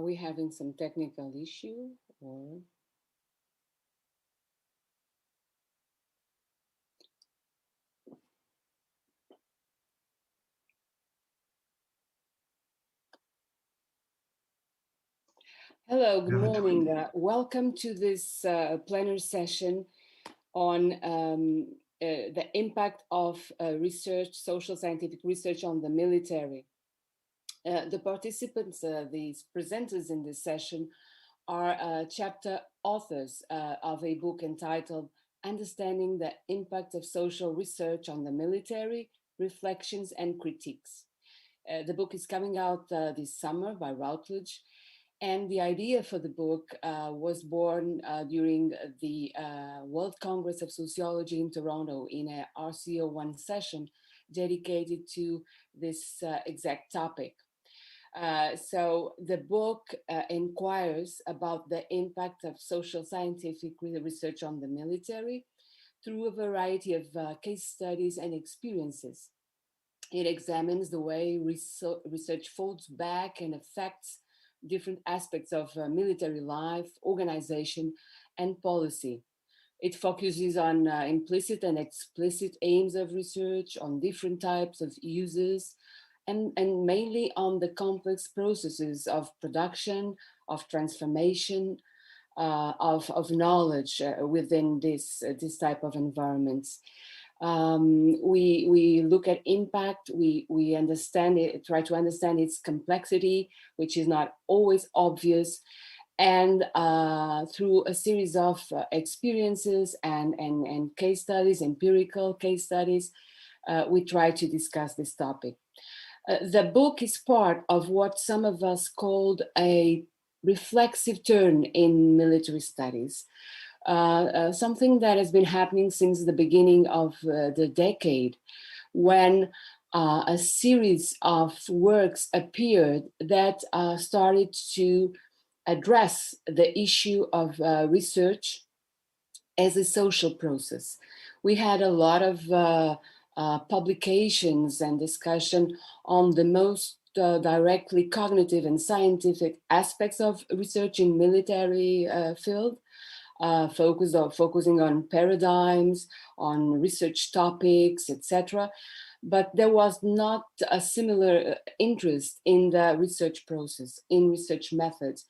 we having some technical issue or? Hello, good morning. Welcome to this plenary session on the impact of research, social scientific research on the military. The participants, these presenters in this session are chapter authors of a book entitled Understanding the Impact of Social Research on the Military, Reflections and Critiques. The book is coming out this summer by Routledge. And the idea for the book was born during the World Congress of Sociology in Toronto in a RCO1 session dedicated to this exact topic. So the book inquires about the impact of social scientific research on the military through a variety of case studies and experiences. It examines the way research folds back and affects different aspects of military life, organization, and policy. It focuses on implicit and explicit aims of research, on different types of uses, and mainly on the complex processes of production, of transformation, of knowledge within this type of environments. We look at impact, we understand it, try to understand its complexity, which is not always obvious, and through a series of experiences and case studies, empirical case studies, we try to discuss this topic. The book is part of what some of us called a reflexive turn in military studies. Something that has been happening since the beginning of the decade, when a series of works appeared that started to address the issue of research as a social process. We had a lot of publications and discussion on the most directly cognitive and scientific aspects of research in military field. Focusing on paradigms, on research topics, etc. But there was not a similar interest in the research process, in research methods,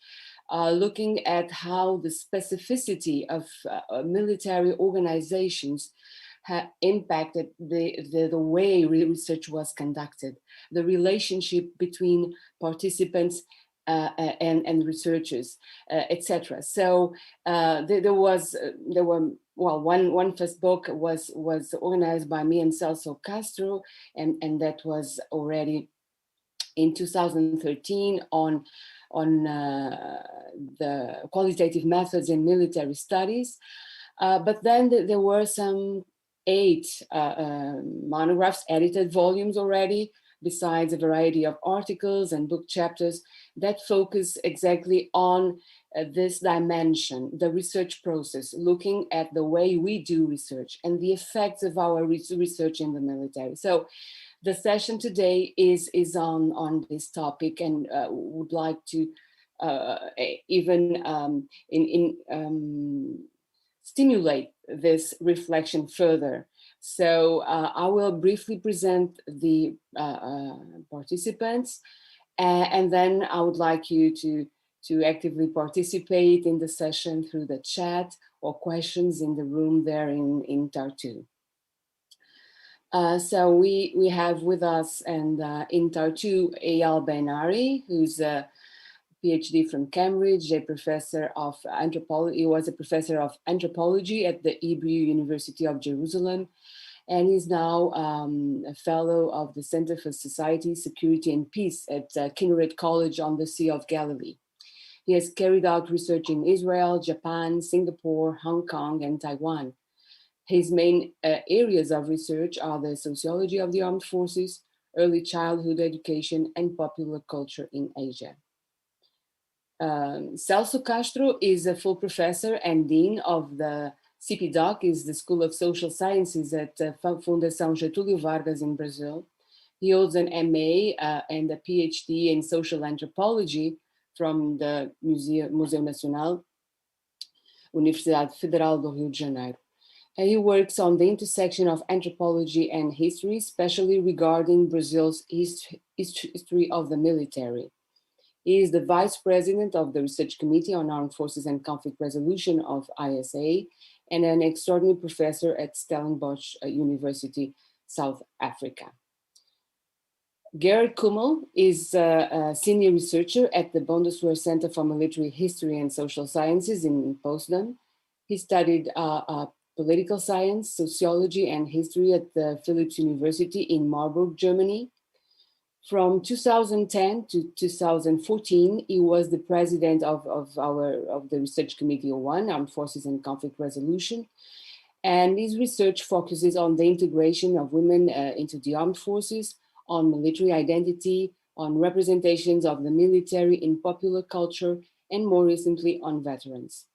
looking at how the specificity of military organizations impacted the way research was conducted, the relationship between participants and researchers, etc. So there were one first book was organized by me and Celso Castro, and that was already in 2013 on the qualitative methods in military studies. But then there were some 8 monographs, edited volumes already, besides a variety of articles and book chapters that focus exactly on this dimension, the research process, looking at the way we do research and the effects of our research in the military. So the session today is on this topic, and would like to even stimulate this reflection further. So I will briefly present the participants, and then I would like you to actively participate in the session through the chat or questions in the room there in Tartu. So we have with us and in Tartu Eyal Ben-Ari, who's a PhD from Cambridge, a professor of anthropology. He was a professor of anthropology at the Hebrew University of Jerusalem, and he's now a fellow of the Center for Society, Security and Peace at Kinneret College on the Sea of Galilee. He has carried out research in Israel, Japan, Singapore, Hong Kong, and Taiwan. His main areas of research are the sociology of the armed forces, early childhood education, and popular culture in Asia. Celso Castro is a full professor and dean of the CPDOC, is the School of Social Sciences at Fundação Getúlio Vargas in Brazil. He holds an MA and a PhD in social anthropology from the Museu Nacional, Universidade Federal do Rio de Janeiro. And he works on the intersection of anthropology and history, especially regarding Brazil's history of the military. He is the vice president of the Research Committee on Armed Forces and Conflict Resolution of ISA and an extraordinary professor at Stellenbosch University, South Africa. Gerard Kumal is a senior researcher at the Bundeswehr Center for Military History and Social Sciences in Potsdam. He studied political science, sociology, and history at the Philipps University in Marburg, Germany. From 2010 to 2014, he was the president of the Research Committee 01, Armed Forces and Conflict Resolution. And his research focuses on the integration of women into the armed forces, on military identity, on representations of the military in popular culture, and more recently on veterans.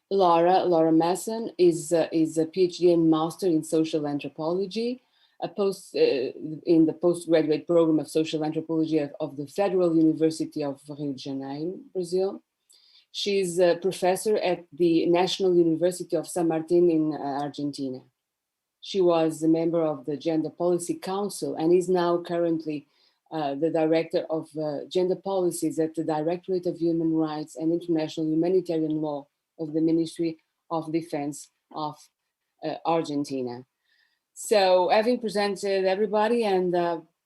Laura Masson is a PhD and master in social anthropology, in the postgraduate program of social anthropology of the Federal University of Rio de Janeiro, Brazil. She's a professor at the National University of San Martin in Argentina. She was a member of the Gender Policy Council and is now currently the director of gender policies at the Directorate of Human Rights and International Humanitarian Law of the Ministry of Defense of Argentina. So having presented everybody and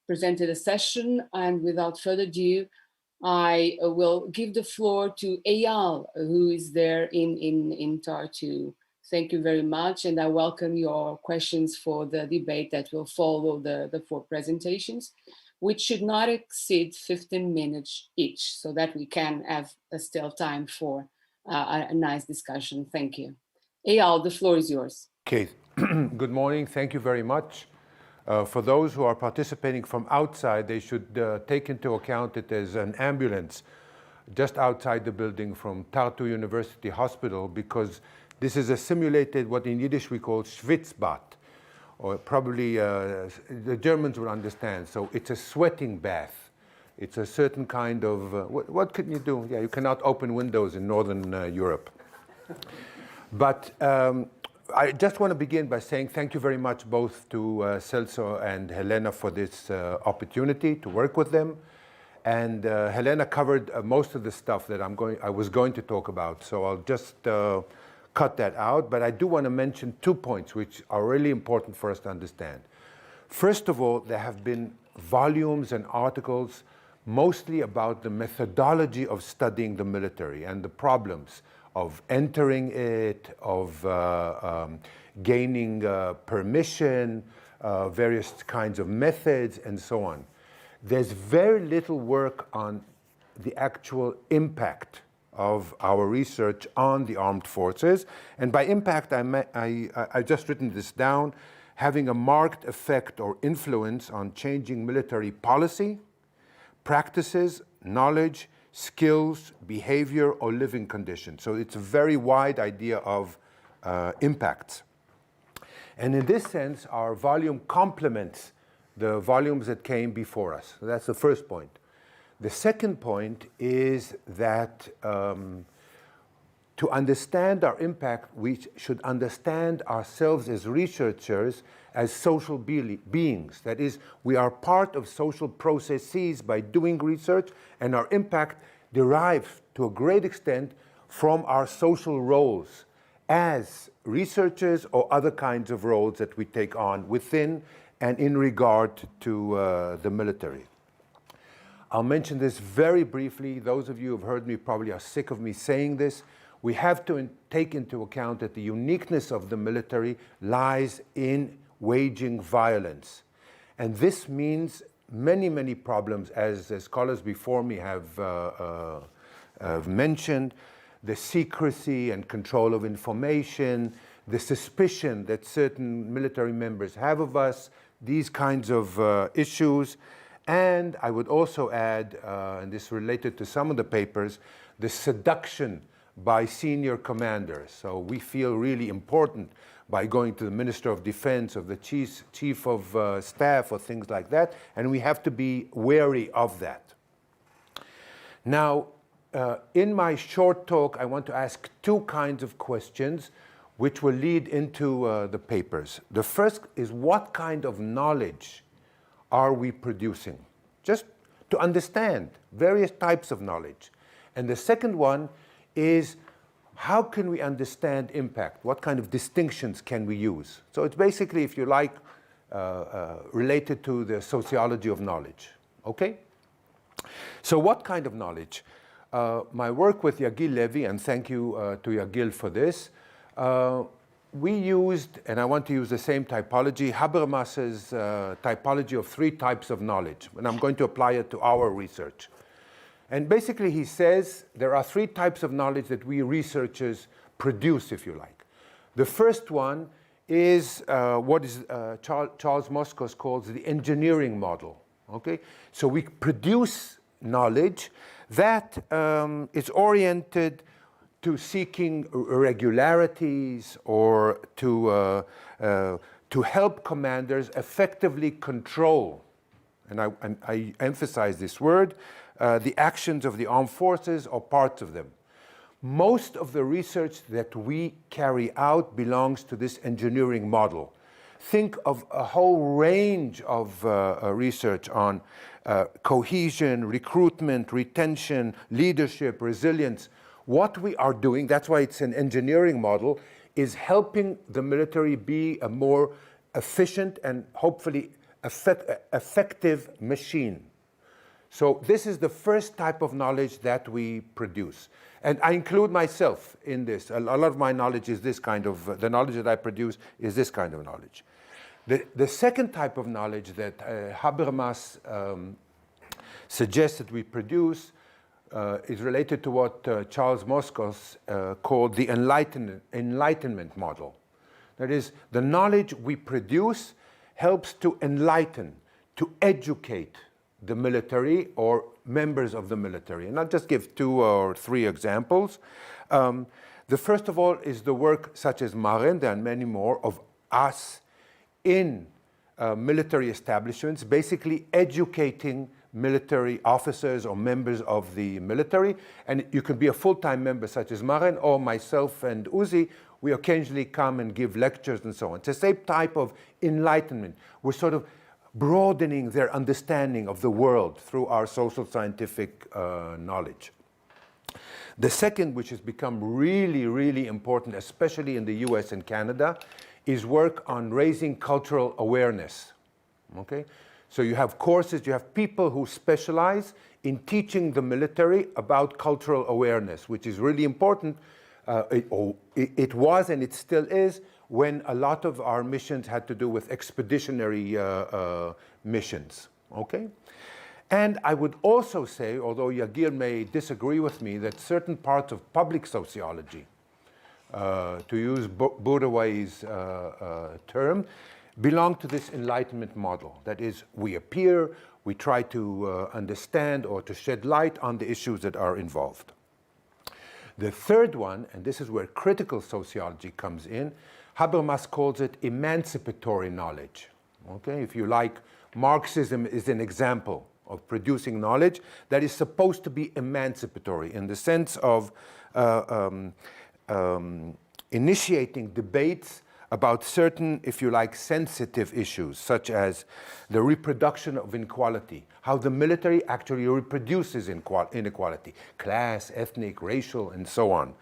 presented a session, and without further ado, I will give the floor to Eyal, who is there in Tartu. Thank you very much, and I welcome your questions for the debate that will follow the four presentations, which should not exceed 15 minutes each, so that we can have still time for a nice discussion. Thank you. Eyal, the floor is yours. Okay, good morning. Thank you very much. For those who are participating from outside, they should take into account it as an ambulance just outside the building from Tartu University Hospital, because this is a simulated, what in Yiddish we call Schwitzbad, or probably the Germans will understand. So it's a sweating bath. It's a certain kind of, what can you do? Yeah, you cannot open windows in Northern Europe. But I just want to begin by saying thank you very much both to Celso and Helena for this opportunity to work with them. And Helena covered most of the stuff that I was going to talk about, so I'll just cut that out. But I do want to mention 2 points which are really important for us to understand. First of all, there have been volumes and articles mostly about the methodology of studying the military and the problems of entering it, of gaining permission, various kinds of methods, and so on. There's very little work on the actual impact of our research on the armed forces. And by impact, I just written this down, having a marked effect or influence on changing military policy, practices, knowledge, skills, behavior, or living conditions. So it's a very wide idea of impacts. And in this sense, our volume complements the volumes that came before us. So that's the first point. The second point is that to understand our impact, we should understand ourselves as researchers as social beings. That is, we are part of social processes by doing research, and our impact derives to a great extent from our social roles as researchers or other kinds of roles that we take on within and in regard to the military. I'll mention this very briefly. Those of you who have heard me probably are sick of me saying this. We have to take into account that the uniqueness of the military lies in waging violence. And this means many, many problems, as scholars before me have mentioned: the secrecy and control of information, the suspicion that certain military members have of us, these kinds of issues. And I would also add, and this related to some of the papers, the seduction by senior commanders. So we feel really important by going to the Minister of Defense, of the Chief of Staff, or things like that, and we have to be wary of that. Now, in my short talk, I want to ask two kinds of questions which will lead into the papers. The first is, what kind of knowledge are we producing? Just to understand various types of knowledge. And the second one is, how can we understand impact? What kind of distinctions can we use? So it's basically, if you like, related to the sociology of knowledge, okay? So what kind of knowledge? My work with Yagil Levy, and thank you to Yagil for this, we used, and I want to use the same typology, Habermas's typology of three types of knowledge, and I'm going to apply it to our research. And basically he says there are three types of knowledge that we researchers produce, if you like. The first one is what is Charles Moskos calls the engineering model, okay? So we produce knowledge that is oriented to seeking regularities or to help commanders effectively control, and I emphasize this word, the actions of the armed forces or parts of them. Most of the research that we carry out belongs to this engineering model. Think of a whole range of research on cohesion, recruitment, retention, leadership, resilience. What we are doing, that's why it's an engineering model, is helping the military be a more efficient and hopefully effective machine. So this is the first type of knowledge that we produce. And I include myself in this. A lot of my knowledge is this kind of, the knowledge that I produce is this kind of knowledge. The second type of knowledge that Habermas suggests that we produce is related to what Charles Moskos called the Enlightenment model. That is, the knowledge we produce helps to enlighten, to educate the military or members of the military. And I'll just give two or three examples. The first of all is the work such as Maren, and many more, of us in military establishments, basically educating military officers or members of the military. And you can be a full-time member such as Maren, or myself and Uzi, we occasionally come and give lectures and so on. It's the same type of enlightenment. We're sort of broadening their understanding of the world through our social scientific knowledge. The second, which has become really, really important, especially in the US and Canada, is work on raising cultural awareness, okay? So you have courses, you have people who specialize in teaching the military about cultural awareness, which is really important. It was and it still is when a lot of our missions had to do with expeditionary missions, okay? And I would also say, although Yagir may disagree with me, that certain parts of public sociology, to use Boudeway's term, belong to this Enlightenment model. That is, we appear, we try to understand or to shed light on the issues that are involved. The third one, and this is where critical sociology comes in, Habermas calls it emancipatory knowledge. Okay, if you like, Marxism is an example of producing knowledge that is supposed to be emancipatory in the sense of initiating debates about certain, if you like, sensitive issues, such as the reproduction of inequality, how the military actually reproduces inequality, class, ethnic, racial, and so on.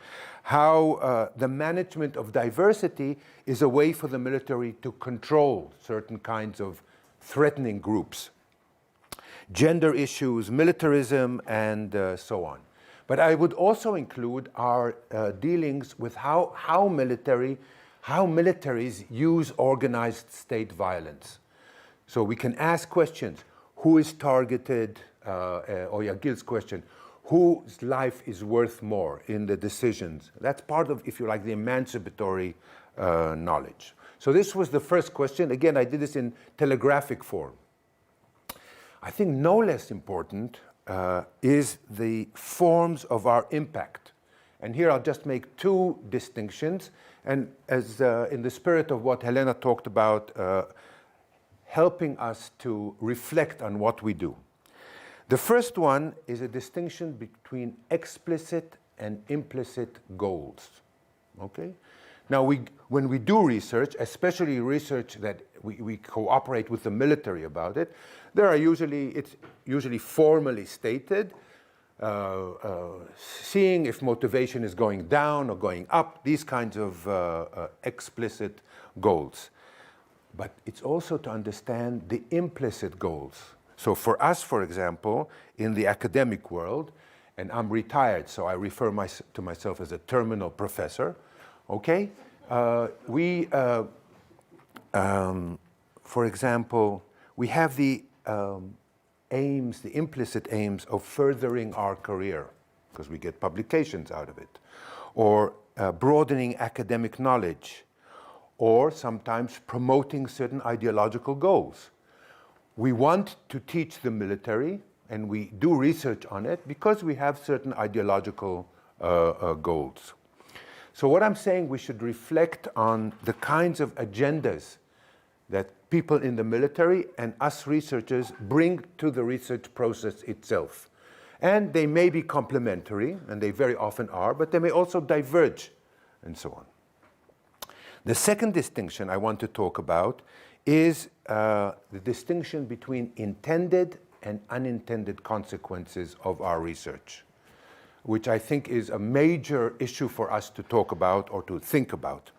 How the management of diversity is a way for the military to control certain kinds of threatening groups. Gender issues, militarism, and so on. But I would also include our dealings with how militaries use organized state violence. So we can ask questions: who is targeted, or Yagil's question, whose life is worth more in the decisions? That's part of, if you like, the emancipatory knowledge. So this was the first question. Again, I did this in telegraphic form. I think no less important is the forms of our impact. And here I'll just make two distinctions. And as in the spirit of what Helena talked about, helping us to reflect on what we do. The first one is a distinction between explicit and implicit goals. Okay? Now, when we do research, especially research that we cooperate with the military about it, it's usually formally stated, seeing if motivation is going down or going up, these kinds of explicit goals. But it's also to understand the implicit goals. So for us, for example, in the academic world, and I'm retired, so I refer to myself as a terminal professor, okay? For example, we have the aims, the implicit aims of furthering our career, because we get publications out of it, or broadening academic knowledge, or sometimes promoting certain ideological goals. We want to teach the military, and we do research on it because we have certain ideological goals. So what I'm saying, we should reflect on the kinds of agendas that people in the military and us researchers bring to the research process itself. And they may be complementary, and they very often are, but they may also diverge, and so on. The second distinction I want to talk about is the distinction between intended and unintended consequences of our research, which I think is a major issue for us to talk about or to think about.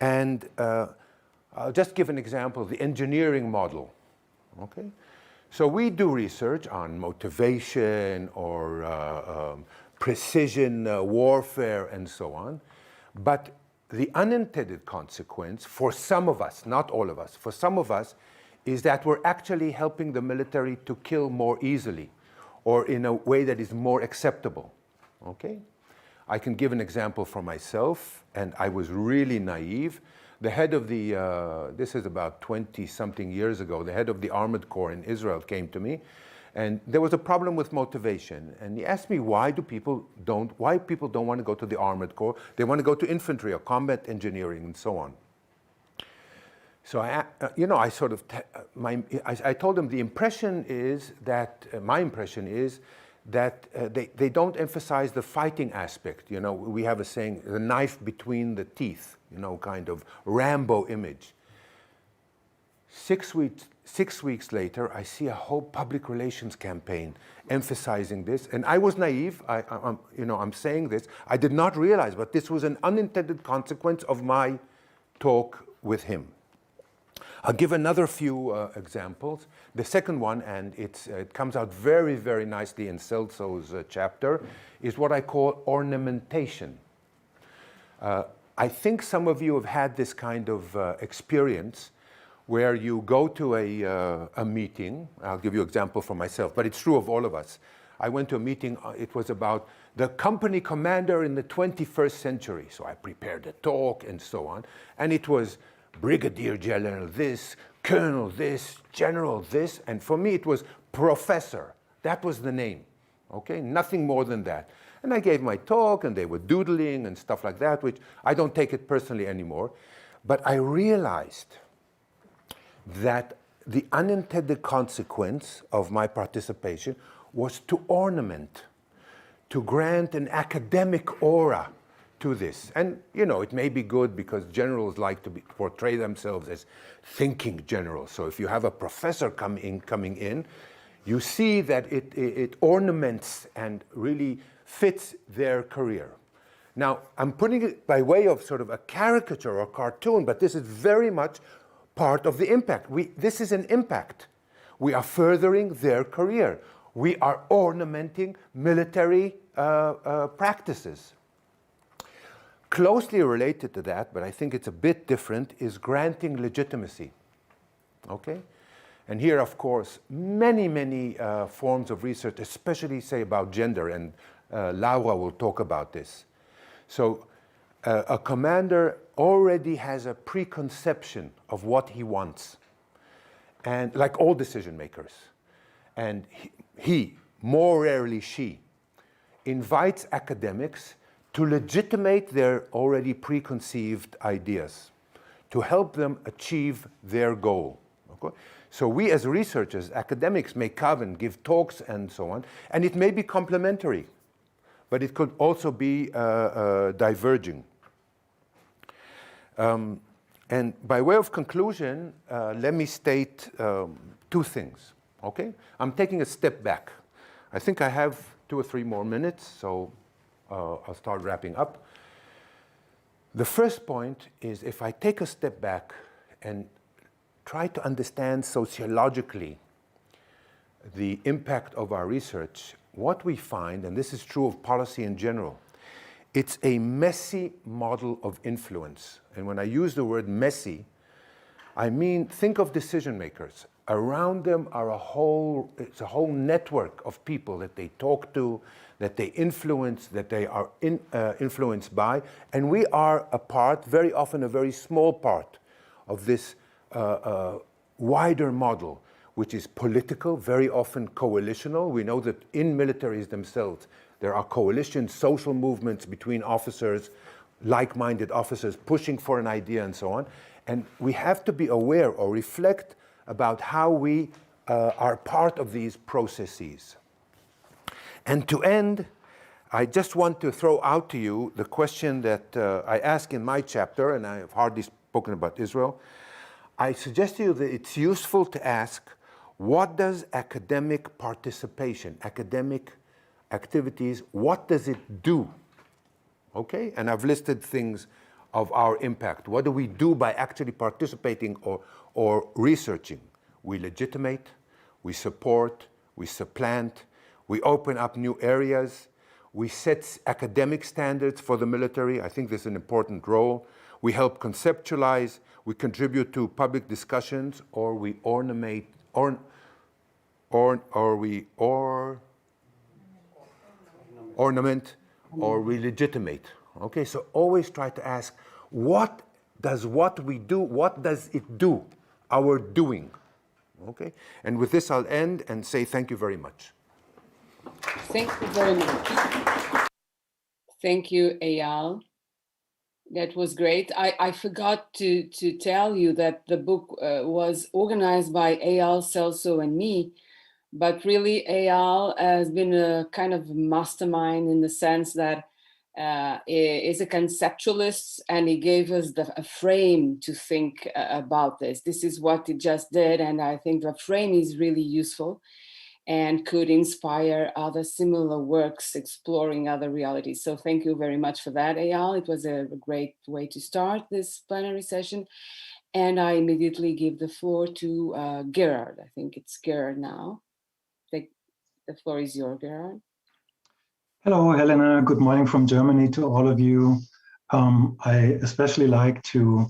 And I'll just give an example, the engineering model, okay? So we do research on motivation or precision warfare and so on, but the unintended consequence for some of us, not all of us, for some of us, is that we're actually helping the military to kill more easily or in a way that is more acceptable, okay? I can give an example for myself, and I was really naive. The head of the, this is about 20-something years ago, the head of the Armored Corps in Israel came to me, and there was a problem with motivation. And he asked me, why people don't want to go to the Armored Corps? They want to go to infantry or combat engineering and so on. So I sort of, I told him the impression is that, my impression is that they don't emphasize the fighting aspect. You know, we have a saying, the knife between the teeth, you know, kind of Rambo image. 6 weeks later, I see a whole public relations campaign emphasizing this, and I was naive. I'm saying this. I did not realize, but this was an unintended consequence of my talk with him. I'll give another few examples. The second one, and it comes out very, very nicely in Celso's chapter, is what I call ornamentation. I think some of you have had this kind of experience where you go to a meeting. I'll give you an example for myself, but it's true of all of us. I went to a meeting, it was about the company commander in the 21st century. So I prepared a talk and so on, and it was Brigadier General this, Colonel this, General this, and for me it was Professor. That was the name, okay? Nothing more than that. And I gave my talk, and they were doodling and stuff like that, which I don't take it personally anymore. But I realized that the unintended consequence of my participation was to ornament, to grant an academic aura to this. And, you know, it may be good because generals like to portray themselves as thinking generals. So if you have a professor coming in, you see that it ornaments and really fits their career. Now, I'm putting it by way of sort of a caricature or cartoon, but this is very much part of the impact. This is an impact. We are furthering their career. We are ornamenting military practices. Closely related to that, but I think it's a bit different, is granting legitimacy. Okay? And here, of course, many forms of research, especially, say, about gender, and Laura will talk about this. So a commander already has a preconception of what he wants, and like all decision makers. And he, more rarely she, invites academics to legitimate their already preconceived ideas, to help them achieve their goal. Okay? So we as researchers, academics, may come and give talks and so on, and it may be complementary, but it could also be diverging. And by way of conclusion, let me state two things, okay? I'm taking a step back. I think I have 2 or 3 more minutes, so I'll start wrapping up. The first point is, if I take a step back and try to understand sociologically the impact of our research, what we find, and this is true of policy in general, it's a messy model of influence. And when I use the word messy, I mean, think of decision makers. Around them are it's a whole network of people that they talk to, that they influence, that they are influenced by, and we are a part, very often a very small part, of this wider model, which is political, very often coalitional. We know that in militaries themselves, there are coalitions, social movements between officers, like-minded officers pushing for an idea and so on. And we have to be aware or reflect about how we are part of these processes. And to end, I just want to throw out to you the question that I ask in my chapter, and I have hardly spoken about Israel. I suggest to you that it's useful to ask, what does academic participation, academic activities, what does it do? Okay, and I've listed things of our impact. What do we do by actually participating or researching? We legitimate, we support, we supplant, we open up new areas, we set academic standards for the military. I think this is an important role. We help conceptualize, we contribute to public discussions, or we ornament, or we legitimate. Okay, so always try to ask, what does what we do, what does it do, our doing? Okay, and with this I'll end and say thank you very much. Thank you very much. Thank you, Eyal. That was great. I forgot to tell you that the book was organized by Eyal, Celso, and me, but really Eyal has been a kind of mastermind in the sense that is a conceptualist, and he gave us a frame to think about this. This is what he just did, and I think the frame is really useful and could inspire other similar works exploring other realities. So thank you very much for that, Eyal. It was a great way to start this plenary session. And I immediately give the floor to Gerard. I think it's Gerard now. The floor is yours, Gerard. Hello, Helena. Good morning from Germany to all of you. I especially like to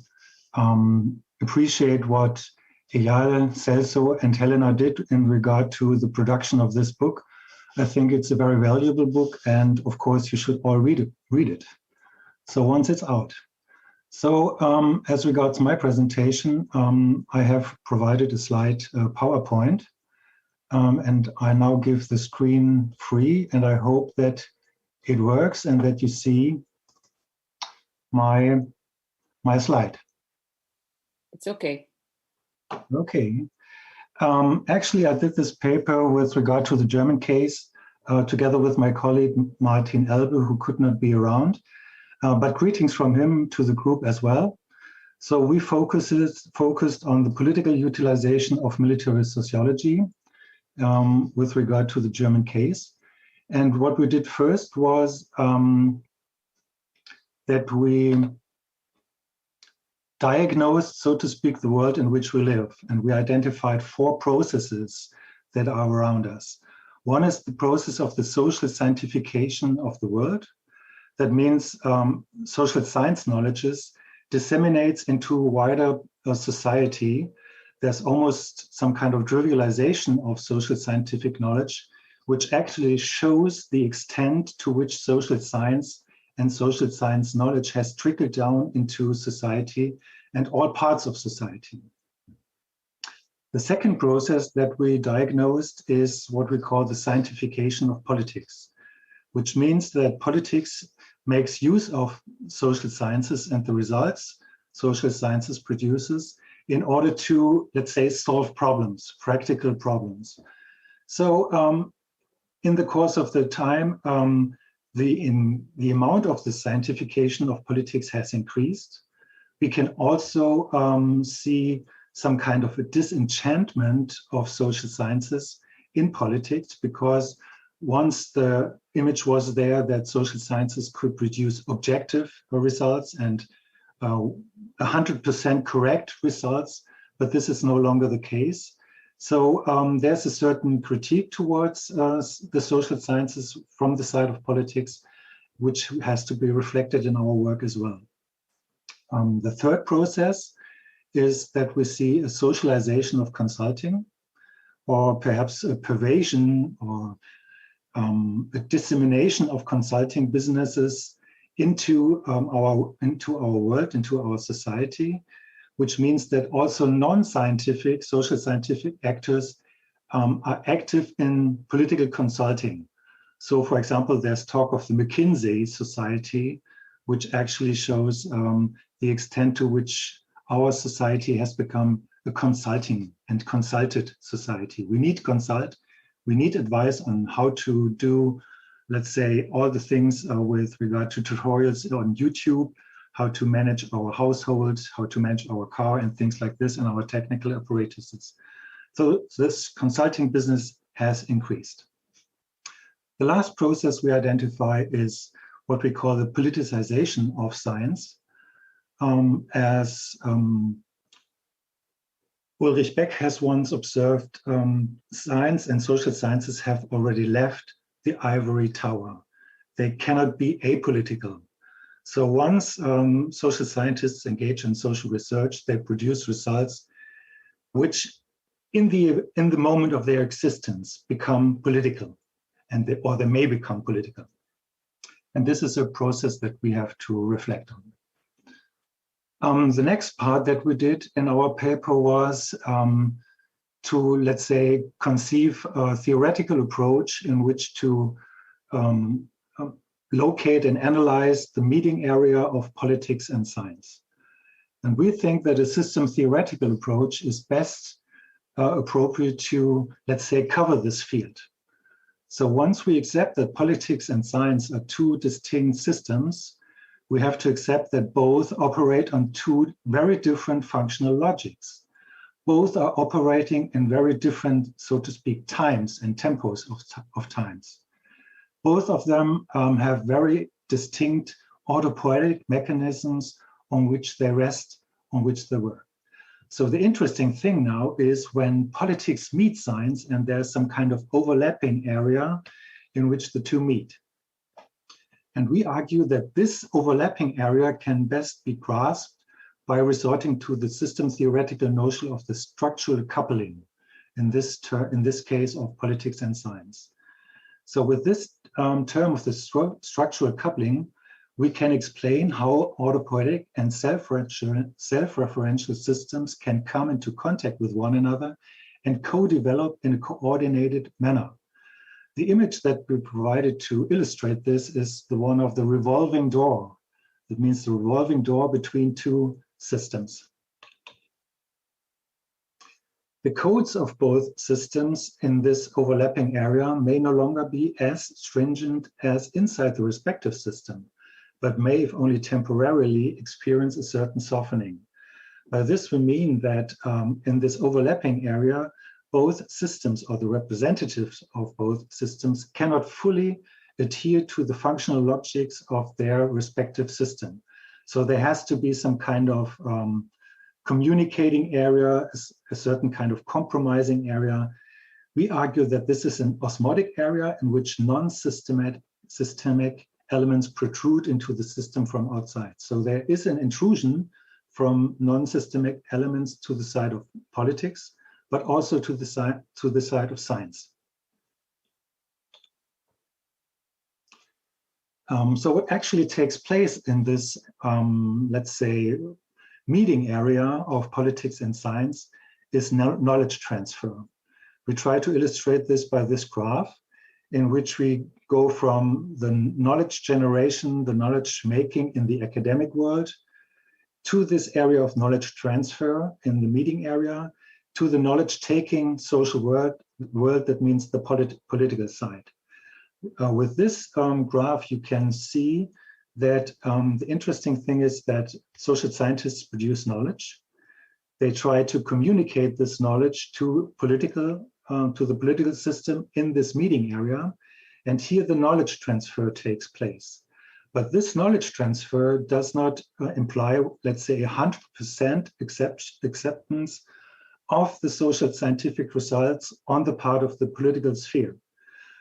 appreciate what Eyal, Celso, and Helena did in regard to the production of this book. I think it's a very valuable book, and of course you should all read it. So once it's out. So as regards my presentation, I have provided a slide PowerPoint, and I now give the screen free, and I hope that it works and that you see my slide. It's okay. Okay. Actually, I did this paper with regard to the German case together with my colleague Martin Elbe, who could not be around, but greetings from him to the group as well. So we focused on the political utilization of military sociology with regard to the German case. And what we did first was that we diagnosed, so to speak, the world in which we live. And we identified 4 processes that are around us. One is the process of the social scientification of the world. That means social science knowledges disseminates into a wider society. There's almost some kind of trivialization of social scientific knowledge, which actually shows the extent to which social science and social science knowledge has trickled down into society and all parts of society. The second process that we diagnosed is what we call the scientification of politics, which means that politics makes use of social sciences and the results social sciences produces in order to, let's say, solve problems, practical problems. So in the course of the time, the amount of the scientification of politics has increased. We can also see some kind of a disenchantment of social sciences in politics, because once the image was there that social sciences could produce objective results and 100% correct results, but this is no longer the case. So there's a certain critique towards the social sciences from the side of politics, which has to be reflected in our work as well. The third process is that we see a socialization of consulting, or perhaps a pervasion or a dissemination of consulting businesses into our world, into our society, which means that also non-scientific, social scientific actors are active in political consulting. So, for example, there's talk of the McKinsey Society, which actually shows the extent to which our society has become a consulting and consulted society. We need consult, we need advice on how to do, let's say, all the things with regard to tutorials on YouTube, how to manage our household, how to manage our car and things like this, and our technical apparatuses. So this consulting business has increased. The last process we identify is what we call the politicization of science. As Ulrich Beck has once observed, science and social sciences have already left the ivory tower. They cannot be apolitical. So once social scientists engage in social research, they produce results which in the moment of their existence become political, or they may become political. And this is a process that we have to reflect on. The next part that we did in our paper was to, let's say, conceive a theoretical approach in which to locate and analyze the meeting area of politics and science. And we think that a system theoretical approach is best appropriate to, let's say, cover this field. So once we accept that politics and science are two distinct systems, we have to accept that both operate on two very different functional logics. Both are operating in very different, so to speak, times and tempos of times. Both of them have very distinct autopoietic mechanisms on which they rest, on which they work. So the interesting thing now is when politics meet science and there's some kind of overlapping area in which the two meet. And we argue that this overlapping area can best be grasped by resorting to the system theoretical notion of the structural coupling, in this case of politics and science. So with this term of the structural coupling, we can explain how autopoietic and self-referential systems can come into contact with one another and co-develop in a coordinated manner. The image that we provided to illustrate this is the one of the revolving door. It means the revolving door between two systems. The codes of both systems in this overlapping area may no longer be as stringent as inside the respective system, but may, if only temporarily, experience a certain softening. By this we mean that in this overlapping area, both systems, or the representatives of both systems, cannot fully adhere to the functional logics of their respective system. So there has to be some kind of communicating area, a certain kind of compromising area. We argue that this is an osmotic area in which non-systemic elements protrude into the system from outside. So there is an intrusion from non-systemic elements to the side of politics, but also to the side of science. So what actually takes place in this, let's say, meeting area of politics and science is knowledge transfer. We try to illustrate this by this graph, in which we go from the knowledge generation, the knowledge making in the academic world, to this area of knowledge transfer in the meeting area, to the knowledge-taking social world that means the political side. With this graph, you can see that the interesting thing is that social scientists produce knowledge. They try to communicate this knowledge to the political system in this meeting area. And here the knowledge transfer takes place. But this knowledge transfer does not imply, let's say, 100% acceptance of the social scientific results on the part of the political sphere.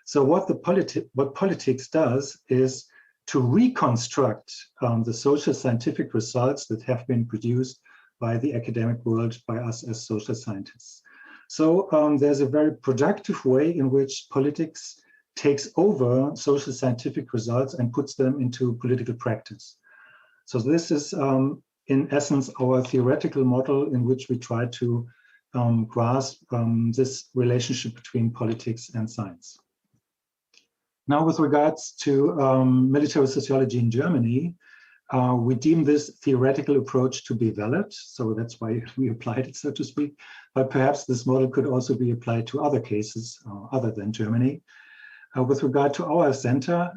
So what politics does is to reconstruct the social scientific results that have been produced by the academic world, by us as social scientists. So there's a very productive way in which politics takes over social scientific results and puts them into political practice. So this is, in essence, our theoretical model in which we try to grasp this relationship between politics and science. Now, with regards to military sociology in Germany, we deem this theoretical approach to be valid. So that's why we applied it, so to speak. But perhaps this model could also be applied to other cases other than Germany. With regard to our center,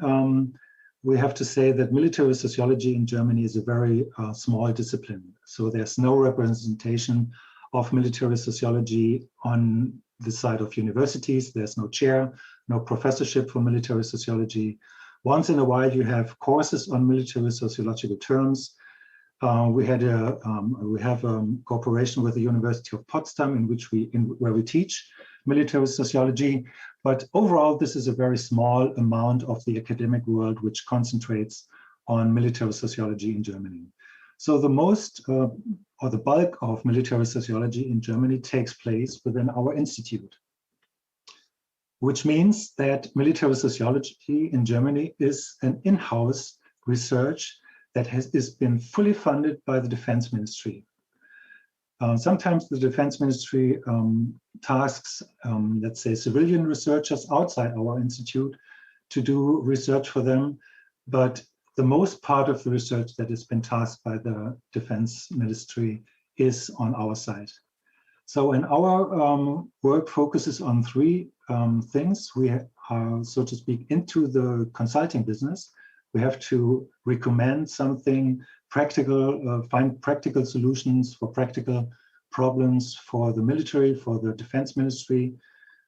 we have to say that military sociology in Germany is a very small discipline. So there's no representation of military sociology on the side of universities. There's no chair, no professorship for military sociology. Once in a while, you have courses on military sociological terms. We have a cooperation with the University of Potsdam where we teach military sociology. But overall, this is a very small amount of the academic world which concentrates on military sociology in Germany. So the most or the bulk of military sociology in Germany takes place within our institute, which means that military sociology in Germany is an in-house research that has been fully funded by the Defense Ministry. Sometimes the Defense Ministry tasks, let's say, civilian researchers outside our institute to do research for them, but the most part of the research that has been tasked by the Defense Ministry is on our side. So, and our work focuses on three things. We are, so to speak, into the consulting business. We have to recommend something practical, find practical solutions for practical problems for the military, for the Defense Ministry.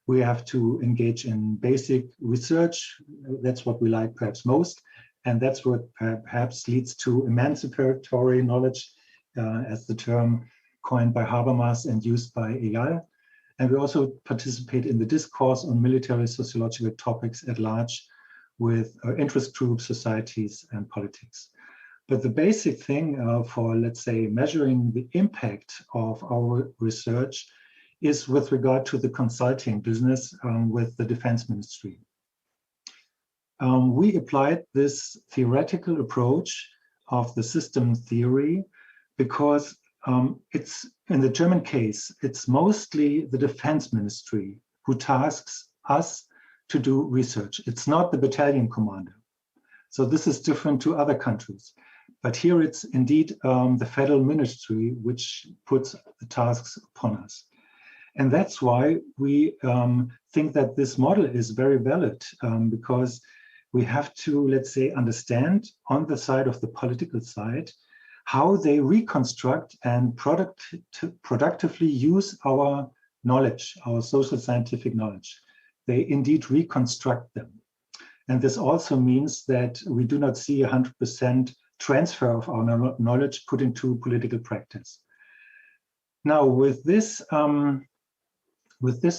We have to engage in basic research. That's what we like perhaps most. And that's what perhaps leads to emancipatory knowledge, as the term coined by Habermas and used by Eyal. And we also participate in the discourse on military sociological topics at large with interest groups, societies, and politics. But the basic thing for, let's say, measuring the impact of our research is with regard to the consulting business with the Defense Ministry. We applied this theoretical approach of the system theory because it's, in the German case, it's mostly the Defense Ministry who tasks us to do research. It's not the battalion commander. So this is different to other countries. But here it's indeed the federal ministry which puts the tasks upon us. And that's why we think that this model is very valid because we have to, let's say, understand on the side of the political side how they reconstruct and productively use our knowledge, our social scientific knowledge. They indeed reconstruct them. And this also means that we do not see 100% transfer of our knowledge put into political practice. Now, with this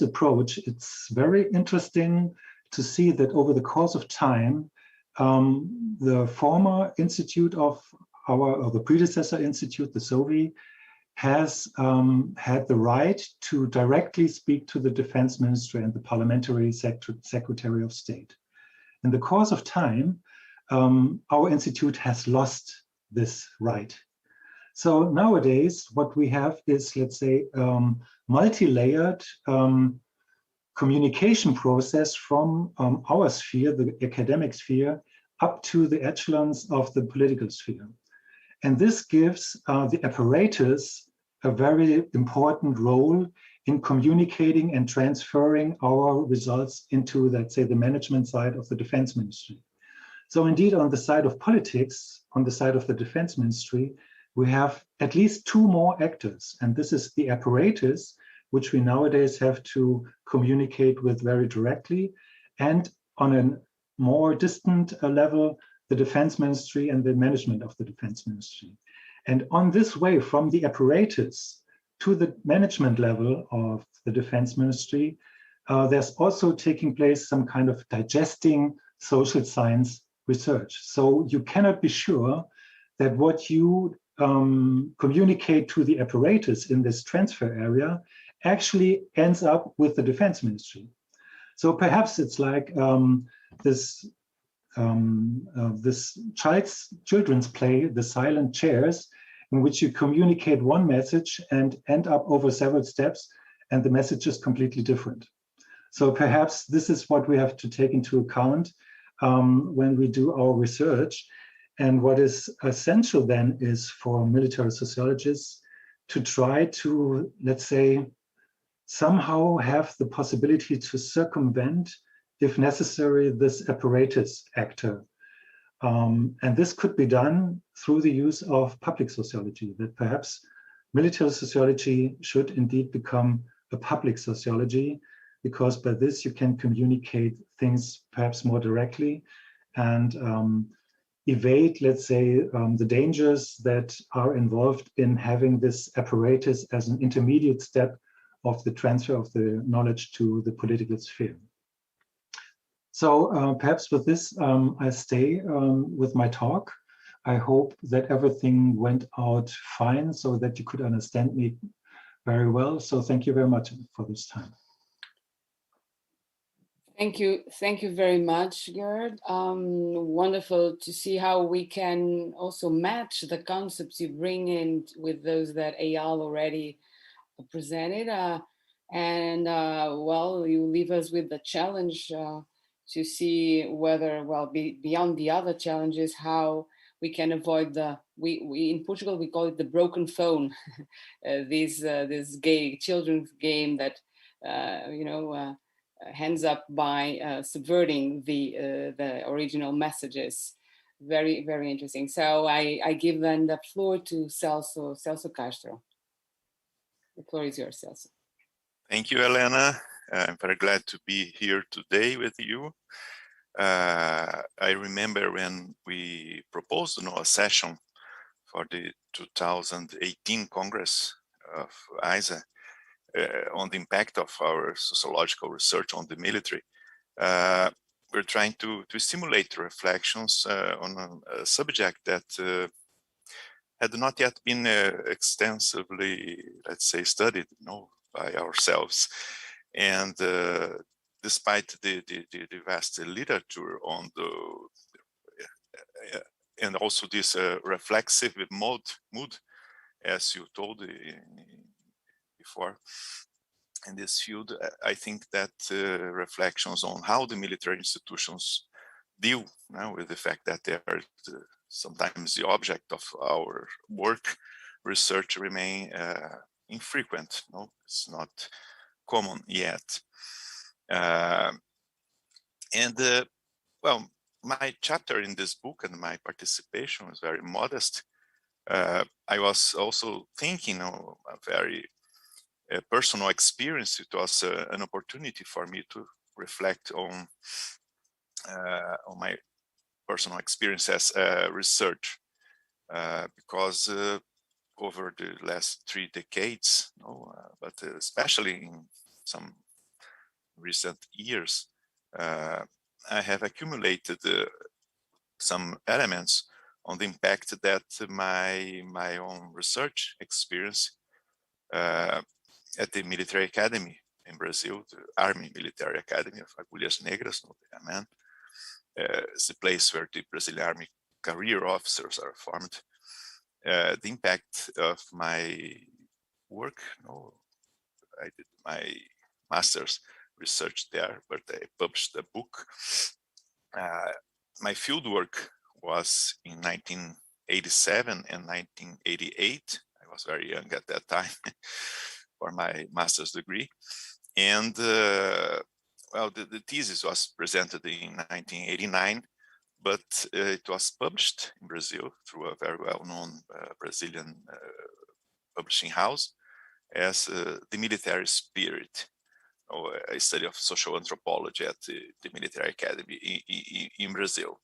approach, it's very interesting to see that over the course of time, the former institute of the predecessor institute, the SOVI, has had the right to directly speak to the Defense Ministry and the Parliamentary Secretary of State. In the course of time, our institute has lost this right. So nowadays, what we have is, let's say, multi-layered communication process from our sphere, the academic sphere, up to the echelons of the political sphere. And this gives the apparatus a very important role in communicating and transferring our results into, let's say, the management side of the Defense Ministry. So indeed, on the side of politics, on the side of the Defense Ministry, we have at least two more actors, and this is the apparatus, which we nowadays have to communicate with very directly, and on a more distant level, the Defense Ministry and the management of the Defense Ministry. And on this way, from the apparatus to the management level of the Defense Ministry, there's also taking place some kind of digesting social science research. So you cannot be sure that what you communicate to the apparatus in this transfer area actually ends up with the Defense Ministry. So perhaps it's like this children's play, The Silent Chairs, in which you communicate one message and end up over several steps, and the message is completely different. So perhaps this is what we have to take into account when we do our research. And what is essential then is for military sociologists to try to, let's say, somehow have the possibility to circumvent, if necessary, this apparatus actor. And this could be done through the use of public sociology, that perhaps military sociology should indeed become a public sociology, because by this you can communicate things perhaps more directly and evade, let's say, the dangers that are involved in having this apparatus as an intermediate step of the transfer of the knowledge to the political sphere. So perhaps with this, I stay with my talk. I hope that everything went out fine so that you could understand me very well. So thank you very much for this time. Thank you very much, Gerd. Wonderful to see how we can also match the concepts you bring in with those that Eyal already presented. Well, you leave us with the challenge to see whether, well, beyond the other challenges, how we can avoid we in Portugal, we call it the broken phone, this children's game that, hands up by subverting the original messages. Very, very interesting. So I give then the floor to Celso Castro. The floor is yours, Celso. Thank you, Elena. I'm very glad to be here today with you. I remember when we proposed a session for the 2018 Congress of ISA on the impact of our sociological research on the military. We're trying to stimulate reflections on a subject that had not yet been extensively, let's say, studied, by ourselves. And despite the vast literature on and also this reflexive mood, as you told before, in this field, I think that reflections on how the military institutions deal with the fact that they are sometimes the object of our work, research remain infrequent. It's not common yet. Well, my chapter in this book and my participation was very modest. I was also thinking of a very personal experience. It was an opportunity for me to reflect on my personal experience as research, because over the last 3 decades, but especially in some recent years, I have accumulated some elements on the impact that my own research experience at the military academy in Brazil, the Army Military Academy of Agulhas Negras, it's the place where the Brazilian Army career officers are formed. The impact of my work, I did my master's research there, but I published a book. My field work was in 1987 and 1988. I was very young at that time for my master's degree. And well, the thesis was presented in 1989, but it was published in Brazil through a very well-known Brazilian publishing house as The Military Spirit, or a study of social anthropology at the Military Academy in Brazil.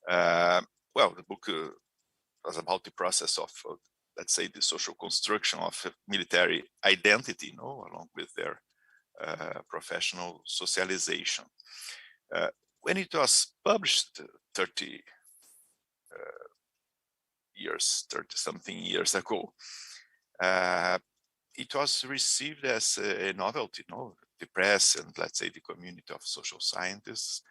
Well, the book was about the process of, let's say, the social construction of military identity, along with their professional socialization. When it was published 30 something years ago, it was received as a novelty. The press and, let's say, the community of social scientists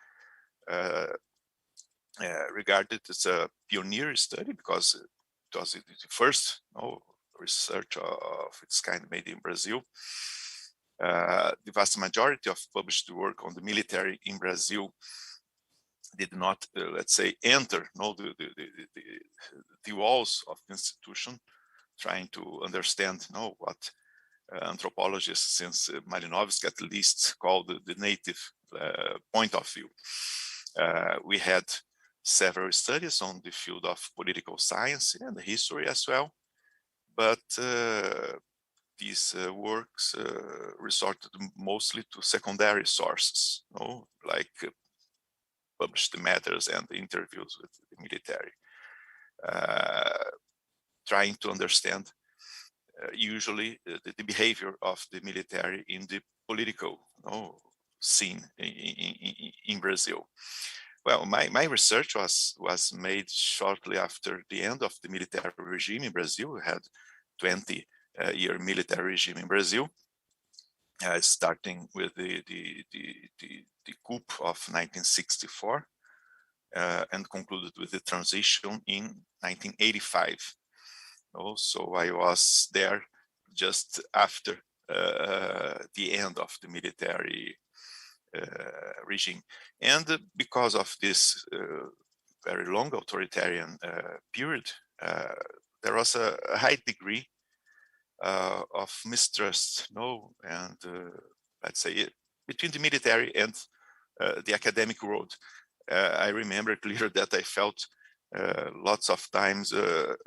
regarded it as a pioneer study because it was the first research of its kind made in Brazil. The vast majority of published work on the military in Brazil did not, let's say, enter the walls of the institution, trying to understand what anthropologists since Malinowski at least called the native point of view. We had several studies on the field of political science and history as well, but these works resorted mostly to secondary sources, like published matters and interviews with the military, trying to understand usually the behavior of the military in the political scene in Brazil. Well, my research was made shortly after the end of the military regime in Brazil. We had 20-year military regime in Brazil, starting with the coup of 1964 and concluded with the transition in 1985. So I was there just after the end of the military regime. And because of this very long authoritarian period, there was a high degree of mistrust, and let's say between the military and the academic world. I remember clearly that I felt lots of times to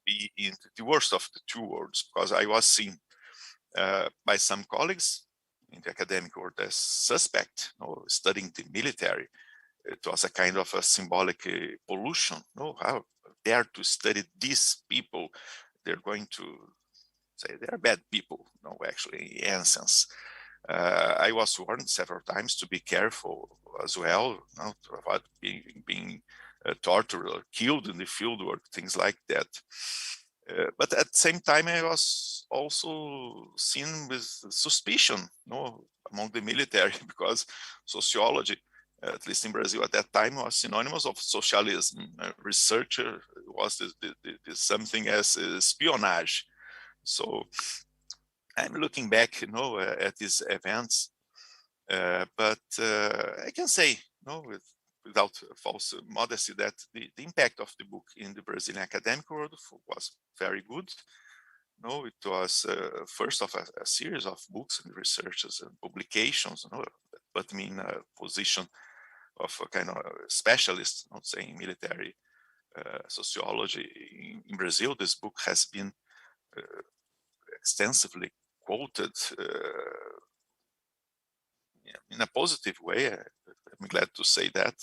be in the worst of the two worlds, because I was seen by some colleagues in the academic world as suspect, studying the military. It was a kind of a symbolic pollution. How dare to study these people? They're going to say they're bad people. No, actually, in essence. I was warned several times to be careful as well, to avoid being tortured or killed in the field work, things like that. But at the same time, I was also seen with suspicion, among the military, because sociology, at least in Brazil at that time, was synonymous of socialism. Research was something as espionage. So I'm looking back, at these events, but I can say, without false modesty, that the impact of the book in the Brazilian academic world was very good. It was first of a series of books and researches and publications, that put me in a position of a kind of specialist, not saying military sociology in Brazil. This book has been extensively quoted in a positive way. I'm glad to say that,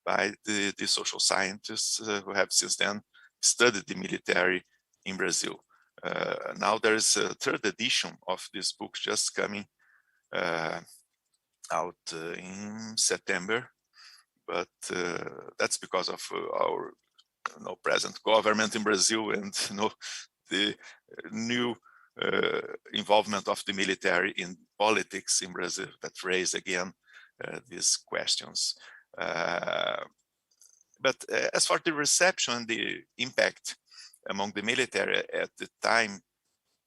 by the social scientists who have since then studied the military in Brazil. Now there is a third edition of this book just coming out in September, but that's because of our present government in Brazil and the new involvement of the military in politics in Brazil that raise again these questions. But as for the reception and the impact among the military at the time,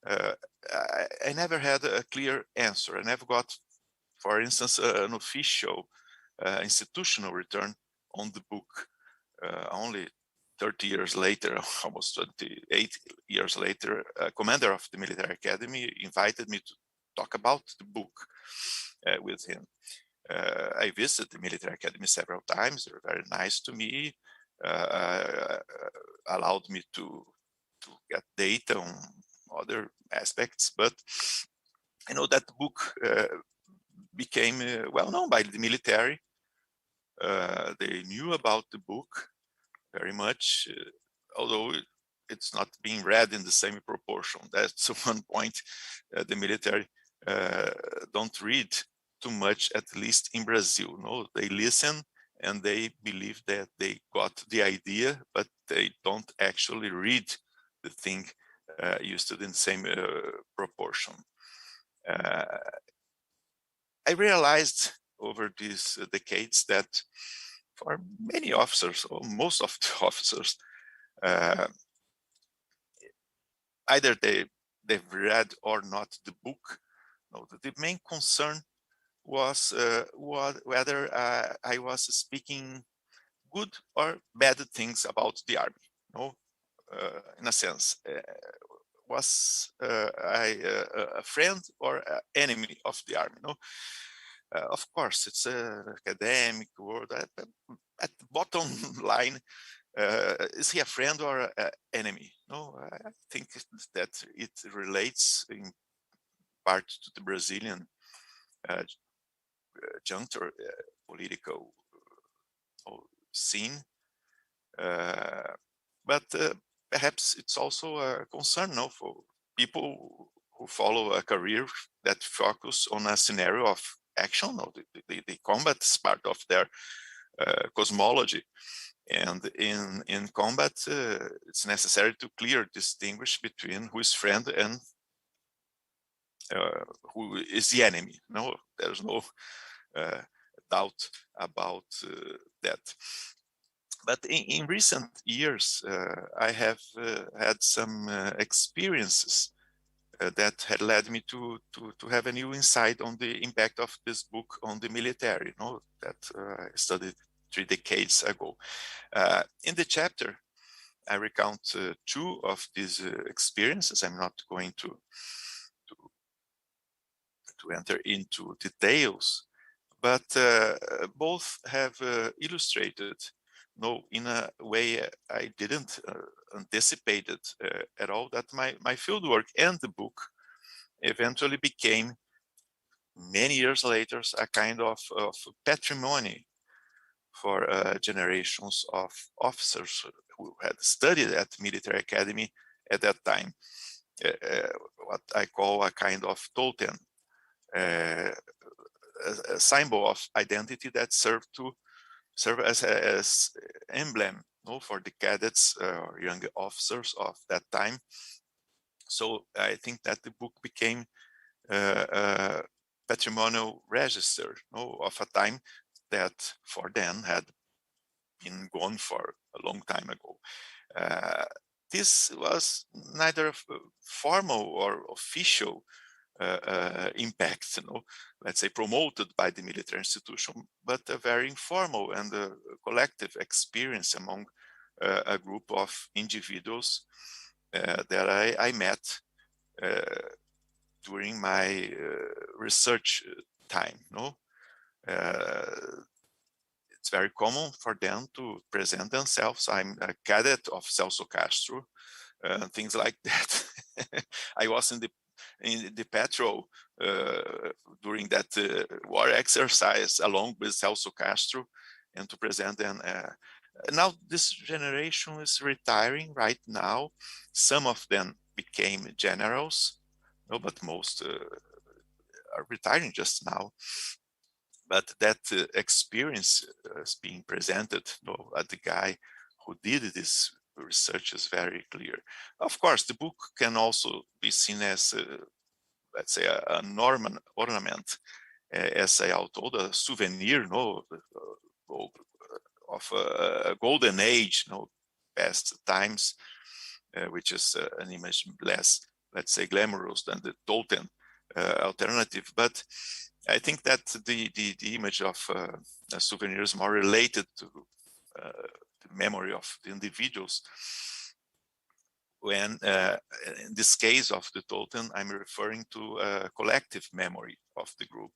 I never had a clear answer. I never got, for instance, an official institutional return on the book. Only 30 years later, almost 28 years later, a commander of the military academy invited me to talk about the book with him. I visited the military academy several times. They were very nice to me, allowed me to get data on other aspects, but I know that the book became well known by the military. They knew about the book very much, although it's not being read in the same proportion. That's one point. The military don't read too much, at least in Brazil. No, they listen and they believe that they got the idea, but they don't actually read the thing used to in the same proportion. I realized over these decades that for many officers, or most of the officers, either they've read or not the book. No, the main concern was whether I was speaking good or bad things about the army. No, in a sense, was I a friend or an enemy of the army? No, of course it's an academic word. At the bottom line, is he a friend or an enemy? No, I think that it relates in part to the Brazilian juncture political scene, but perhaps it's also a concern now for people who follow a career that focus on a scenario of action. No, the combat is part of their cosmology. And in combat, it's necessary to clearly distinguish between who is friend and who is the enemy. No, there's no doubt about that. But in recent years, I have had some experiences that had led me to have a new insight on the impact of this book on the military. No, that I studied 3 decades ago. In the chapter, I recount 2 of these experiences. I'm not going to enter into details, but both have illustrated, no, in a way I didn't anticipate it at all, that my fieldwork and the book eventually became, many years later, a kind of patrimony for generations of officers who had studied at military academy at that time. What I call a kind of totem, a symbol of identity that serve as emblem, no, for the cadets or young officers of that time. So I think that the book became a patrimonial register, no, of a time that for them had been gone for a long time ago. This was neither formal or official impact, you know, let's say promoted by the military institution, but a very informal and collective experience among a group of individuals that I met during my research time. No, it's very common for them to present themselves. I'm a cadet of Celso Castro, things like that. I was in the patrol during that war exercise along with Celso Castro, and to present them. Now this generation is retiring right now. Some of them became generals, no, but most are retiring just now. But that experience is being presented, you know, at the guy who did this research is very clear. Of course, the book can also be seen as, let's say, an ornament, as I told, a souvenir, no, of a golden age, no, past times, which is an image less, let's say, glamorous than the totem alternative. But I think that the image of a souvenir is more related to memory of the individuals. When in this case of the totem, I'm referring to a collective memory of the group,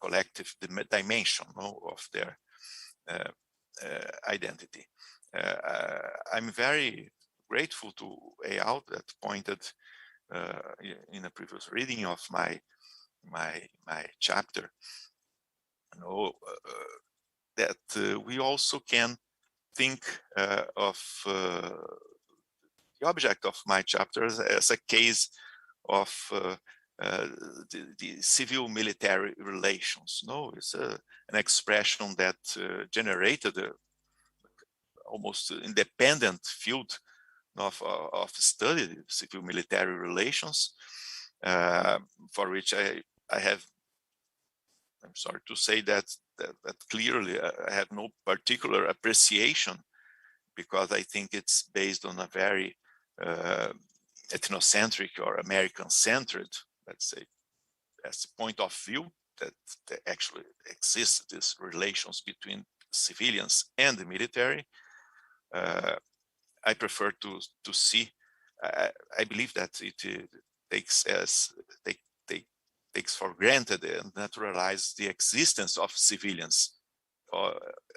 collective dimension, no, of their identity. I'm very grateful to Eyal that pointed in a previous reading of my chapter, you know, that we also can think of the object of my chapter as a case of the civil-military relations. No, it's an expression that generated a almost independent field of study, civil-military relations, for which I have, I'm sorry to say that clearly I have no particular appreciation, because I think it's based on a very ethnocentric or American-centered, let's say, as a point of view that actually exists, these relations between civilians and the military. I prefer to see. I believe that it takes for granted and naturalize the existence of civilians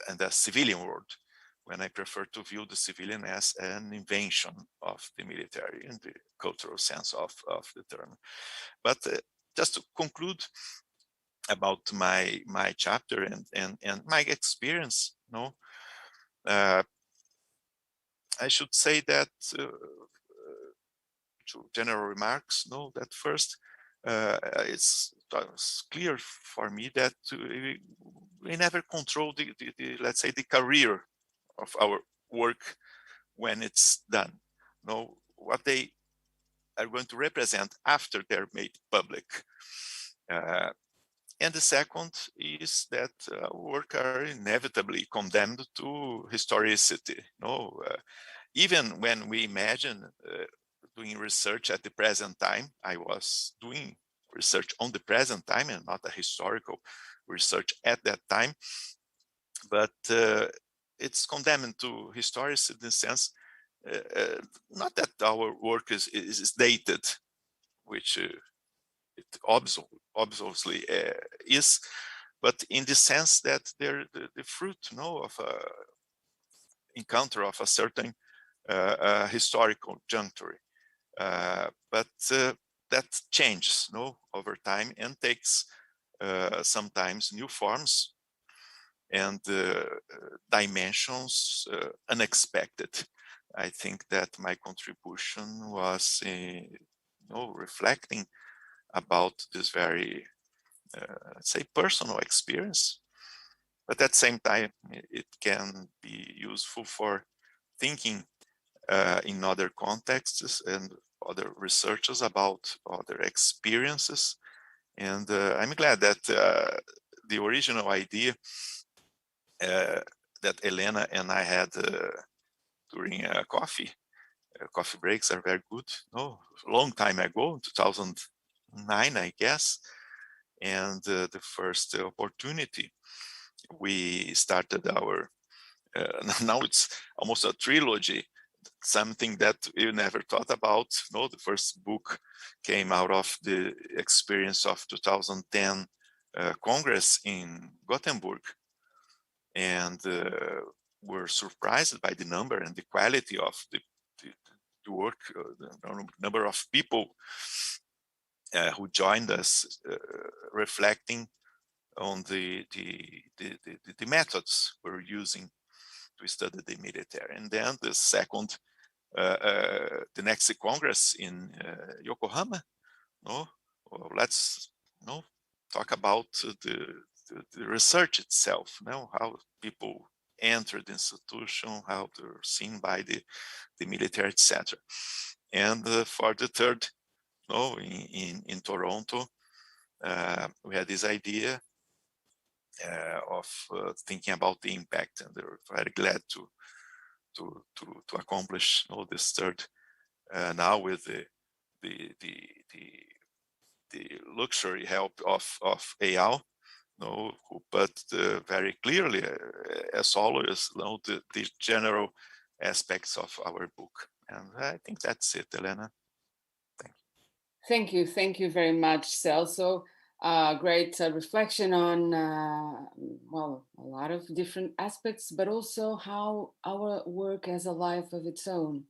and the civilian world, when I prefer to view the civilian as an invention of the military in the cultural sense of the term. But just to conclude about my chapter and my experience, no, I should say that to general remarks, no, that first it's clear for me that we never control the let's say the career of our work when it's done. No, what they are going to represent after they're made public. And the second is that work are inevitably condemned to historicity. No, even when we imagine doing research at the present time, I was doing research on the present time and not a historical research at that time, but it's condemned to historicity in the sense, not that our work is dated, which it obviously is, but in the sense that they're the fruit, no, of a encounter of a certain historical juncture. But that changes, no, over time and takes sometimes new forms and dimensions unexpected. I think that my contribution was, reflecting about this very, let's say, personal experience, but at the same time, it can be useful for thinking in other contexts and other researchers about other experiences. And I'm glad that the original idea that Elena and I had during coffee breaks are very good. No, a long time ago, 2009, I guess. And the first opportunity, we started our, now it's almost a trilogy, something that we never thought about. No, the first book came out of the experience of 2010 Congress in Gothenburg. And were surprised by the number and the quality of the work, the number of people who joined us, reflecting on the methods we're using to study the military. And then the second, the next Congress in Yokohama, no, well, let's talk about the research itself, how people enter the institution, how they're seen by the military, etc. And for the third, in Toronto, we had this idea of thinking about the impact, and they're very glad to accomplish this third now with the luxury help of Eyal, who put very clearly, as always, the general aspects of our book. And I think that's it, Elena. Thank you very much, Celso. Great reflection on, well, a lot of different aspects, but also how our work has a life of its own.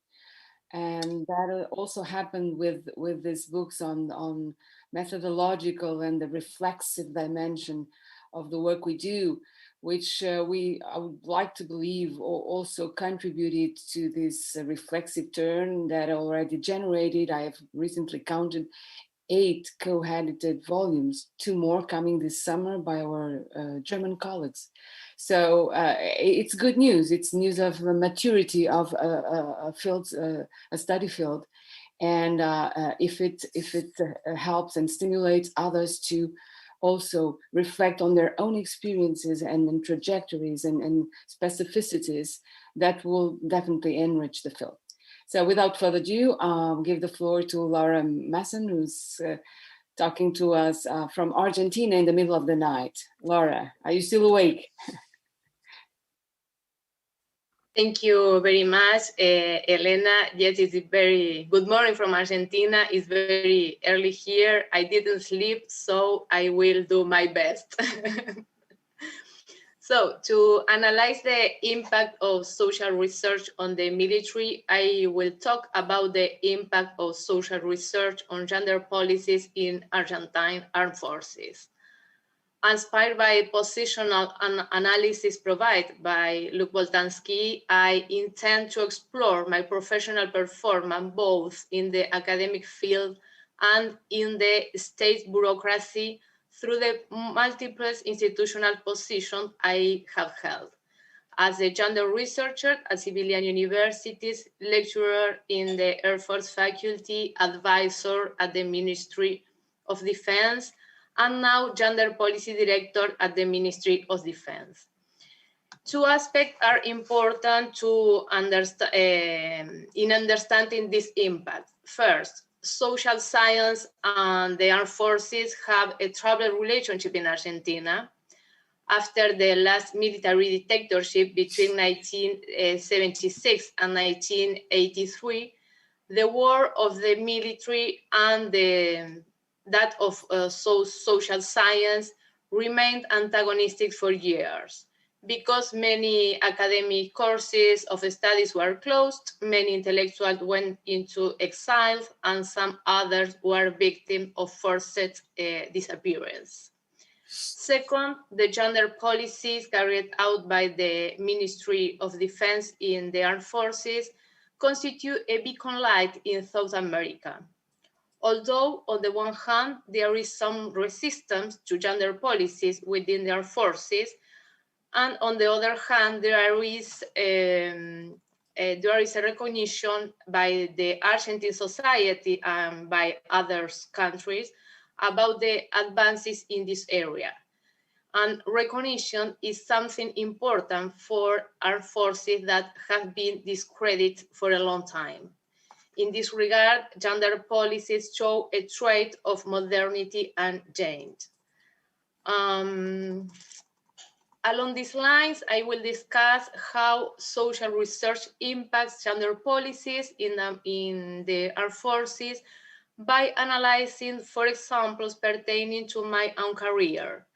And that also happened with these books on methodological and the reflexive dimension of the work we do, which I would like to believe also contributed to this reflexive turn that already generated. I have recently counted 8 co-edited volumes, 2 more coming this summer by our German colleagues. So it's good news. It's news of the maturity of a field, a study field, and if it helps and stimulates others to also reflect on their own experiences and trajectories and specificities, that will definitely enrich the field. So without further ado, I'll give the floor to Laura Masson, who's talking to us from Argentina in the middle of the night. Laura, are you still awake? Thank you very much, Elena. Yes, it's very good morning from Argentina. It's very early here. I didn't sleep, so I will do my best. So, to analyze the impact of social research on the military, I will talk about the impact of social research on gender policies in Argentine armed forces. Inspired by positional analysis provided by Luc Boltanski, I intend to explore my professional performance both in the academic field and in the state bureaucracy through the multiple institutional positions I have held. As a gender researcher at civilian universities, lecturer in the Air Force faculty, advisor at the Ministry of Defense, and now gender policy director at the Ministry of Defense. 2 aspects are important to understand in understanding this impact. First, social science and the armed forces have a troubled relationship in Argentina. After the last military dictatorship between 1976 and 1983, the war of the military and that of social science remained antagonistic for years. Because many academic courses of studies were closed, many intellectuals went into exile, and some others were victims of forced disappearance. Second, the gender policies carried out by the Ministry of Defense in the armed forces constitute a beacon light in South America. Although, on the one hand, there is some resistance to gender policies within the armed forces, and on the other hand, there is a recognition by the Argentine society and by other countries about the advances in this area. And recognition is something important for armed forces that have been discredited for a long time. In this regard, gender policies show a trait of modernity and change. Along these lines, I will discuss how social research impacts gender policies in the armed forces by analyzing, for examples pertaining to my own career.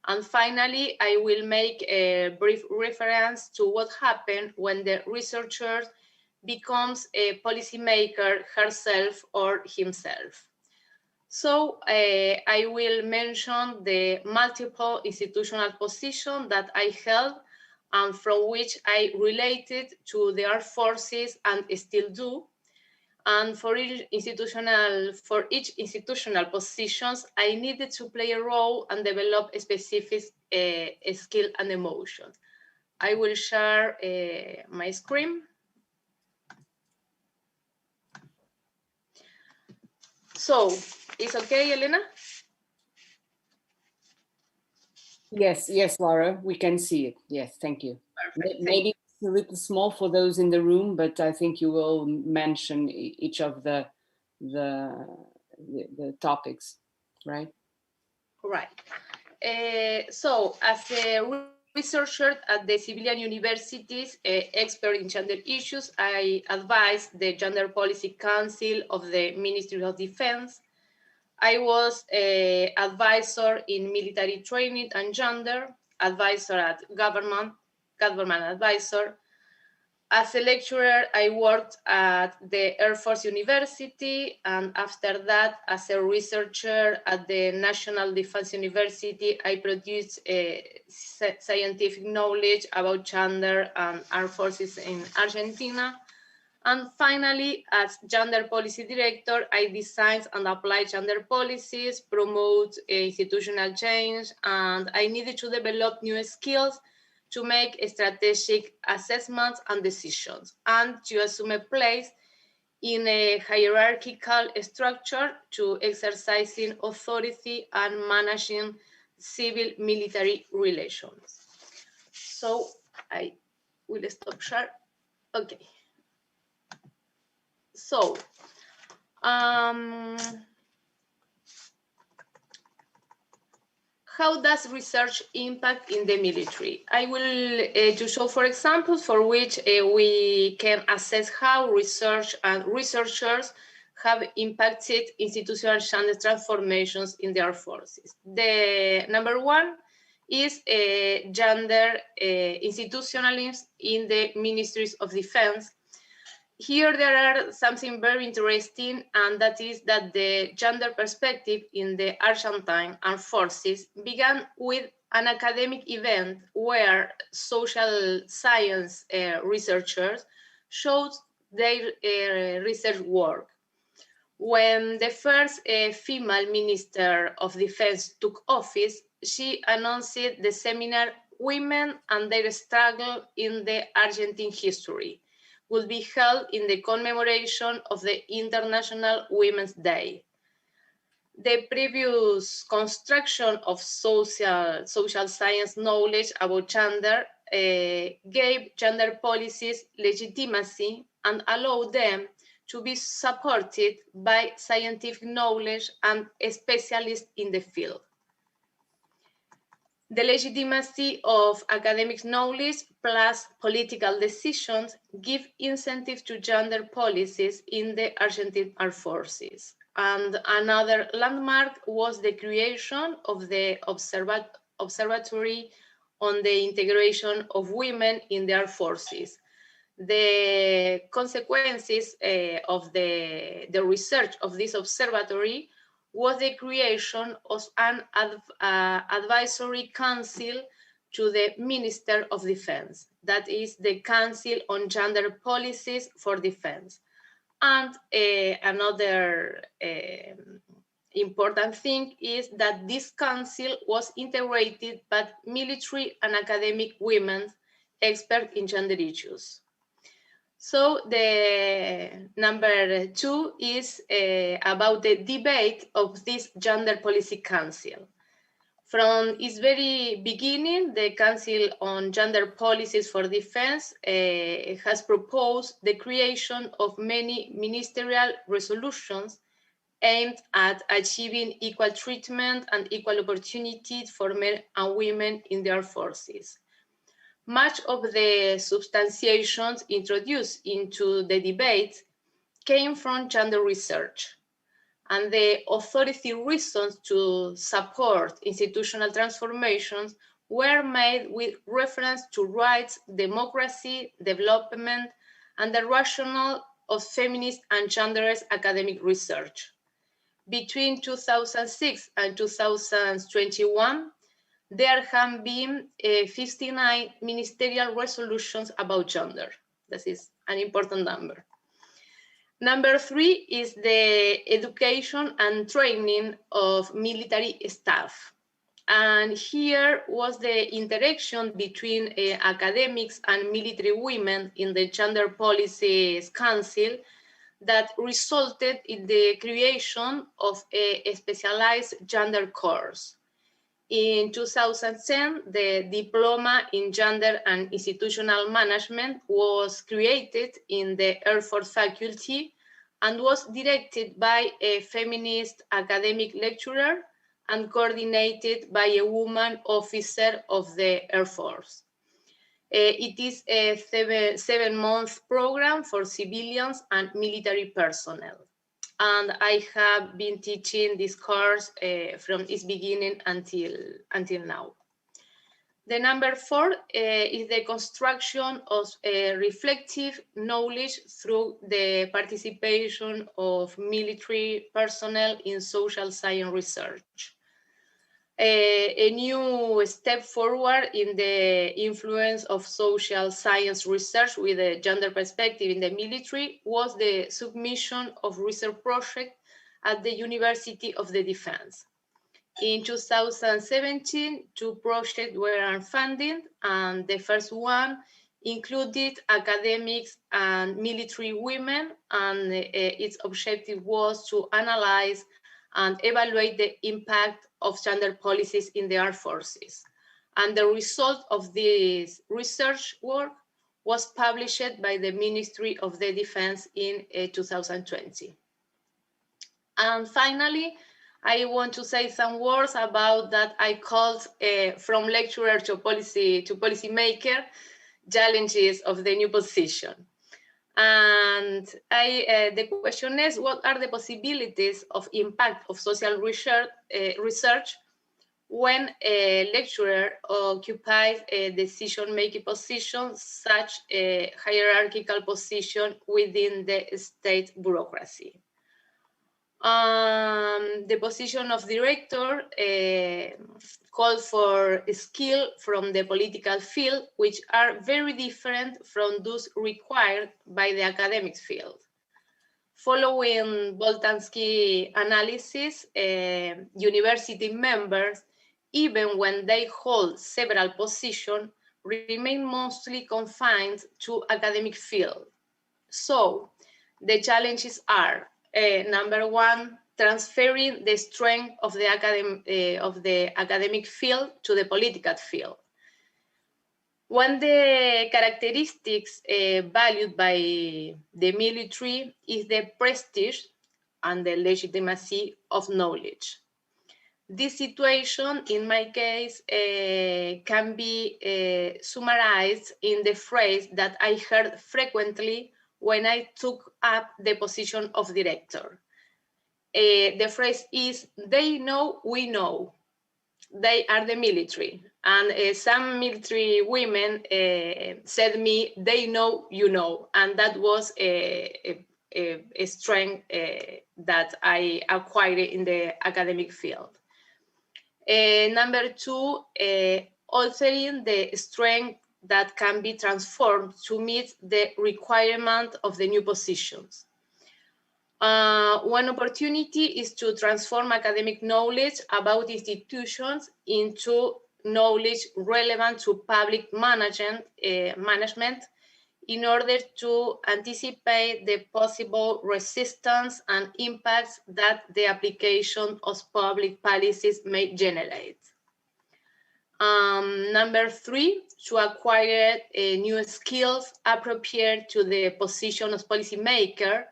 And finally, I will make a brief reference to what happened when the researcher becomes a policymaker herself or himself. So I will mention the multiple institutional positions that I held and from which I related to the armed forces and still do. And for each institutional positions, I needed to play a role and develop a specific skill and emotion. I will share my screen. So, it's okay, Elena? Yes, Laura, we can see it. Yes, thank you. Perfect. Maybe it's a little small for those in the room, but I think you will mention each of the topics, right? Right. So as a researcher at the civilian universities, expert in gender issues, I advise the Gender Policy Council of the Ministry of Defense. I was an advisor in military training and gender, advisor at government advisor. As a lecturer, I worked at the Air Force University, and after that, as a researcher at the National Defense University, I produced scientific knowledge about gender and armed forces in Argentina. And finally, as gender policy director, I design and apply gender policies, promote institutional change, and I needed to develop new skills to make strategic assessments and decisions, and to assume a place in a hierarchical structure to exercising authority and managing civil-military relations. So I will stop share. Okay. So, how does research impact in the military? I will to show, for example, for which we can assess how research and researchers have impacted institutional gender transformations in their forces. The number one is gender institutionalism in the Ministries of Defense. Here there are something very interesting, and that is that the gender perspective in the Argentine armed forces began with an academic event where social science researchers showed their research work. When the first female Minister of Defense took office, she announced the seminar Women and Their Struggle in the Argentine History will be held in the commemoration of the International Women's Day. The previous construction of social science knowledge about gender gave gender policies legitimacy and allowed them to be supported by scientific knowledge and specialists in the field. The legitimacy of academic knowledge plus political decisions give incentive to gender policies in the Argentine armed forces. And another landmark was the creation of the Observatory on the Integration of Women in the Armed Forces. The consequences of the research of this observatory was the creation of an advisory council to the Minister of Defense, that is the Council on Gender Policies for Defense. And another important thing is that this council was integrated by military and academic women experts in gender issues. So the number two is about the debate of this Gender Policy Council. From its very beginning, the Council on Gender Policies for Defense has proposed the creation of many ministerial resolutions aimed at achieving equal treatment and equal opportunity for men and women in their forces. Much of the substantiations introduced into the debate came from gender research, and the authority reasons to support institutional transformations were made with reference to rights, democracy, development, and the rationale of feminist and genderless academic research. Between 2006 and 2021, there have been 59 ministerial resolutions about gender. This is an important number. Number three is the education and training of military staff. And here was the interaction between academics and military women in the Gender Policies Council that resulted in the creation of a specialized gender course. In 2010, the Diploma in Gender and Institutional Management was created in the Air Force faculty and was directed by a feminist academic lecturer, and coordinated by a woman officer of the Air Force. It is a seven-month program for civilians and military personnel. And I have been teaching this course from its beginning until now. The number 4 is the construction of reflective knowledge through the participation of military personnel in social science research. A new step forward in the influence of social science research with a gender perspective in the military was the submission of research projects at the University of the Defense. In 2017, 2 projects were funded, and the first one included academics and military women, and its objective was to analyze and evaluate the impact of gender policies in the armed forces. And the result of this research work was published by the Ministry of the Defense in 2020. And finally, I want to say some words about that I called from lecturer to policy maker, challenges of the new position. And the question is, what are the possibilities of impact of social research when a lecturer occupies a decision-making position, such a hierarchical position within the state bureaucracy? The position of director calls for skill from the political field, which are very different from those required by the academic field. Following Boltanski's analysis, university members, even when they hold several positions, remain mostly confined to academic field. So the challenges are, number 1, transferring the strength of the academic field to the political field. One of the characteristics valued by the military is the prestige and the legitimacy of knowledge. This situation, in my case, can be summarized in the phrase that I heard frequently when I took up the position of director. The phrase is, they know, we know. They are the military. And some military women said me, they know, you know. And that was a strength that I acquired in the academic field. Number 2, altering the strength that can be transformed to meet the requirement of the new positions. One opportunity is to transform academic knowledge about institutions into knowledge relevant to public management in order to anticipate the possible resistance and impacts that the application of public policies may generate. Number 3, to acquire new skills appropriate to the position of policymaker,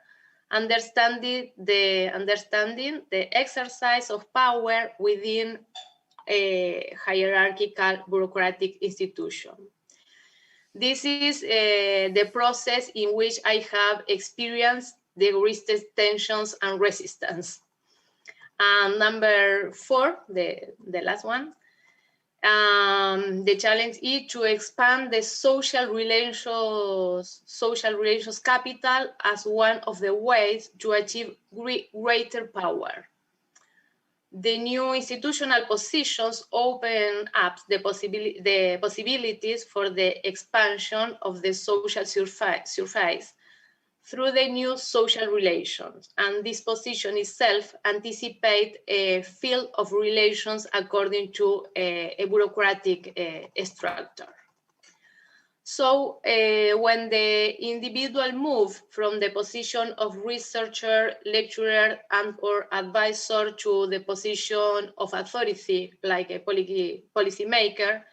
understanding the exercise of power within a hierarchical bureaucratic institution. This is the process in which I have experienced the greatest tensions and resistance. And number 4, the last one, the challenge is to expand the social relations capital as one of the ways to achieve greater power. The new institutional positions open up the possibilities for the expansion of the social surface through the new social relations, and this position itself anticipates a field of relations according to a bureaucratic structure. So when the individual moves from the position of researcher, lecturer, and/or advisor to the position of authority, like a policymaker,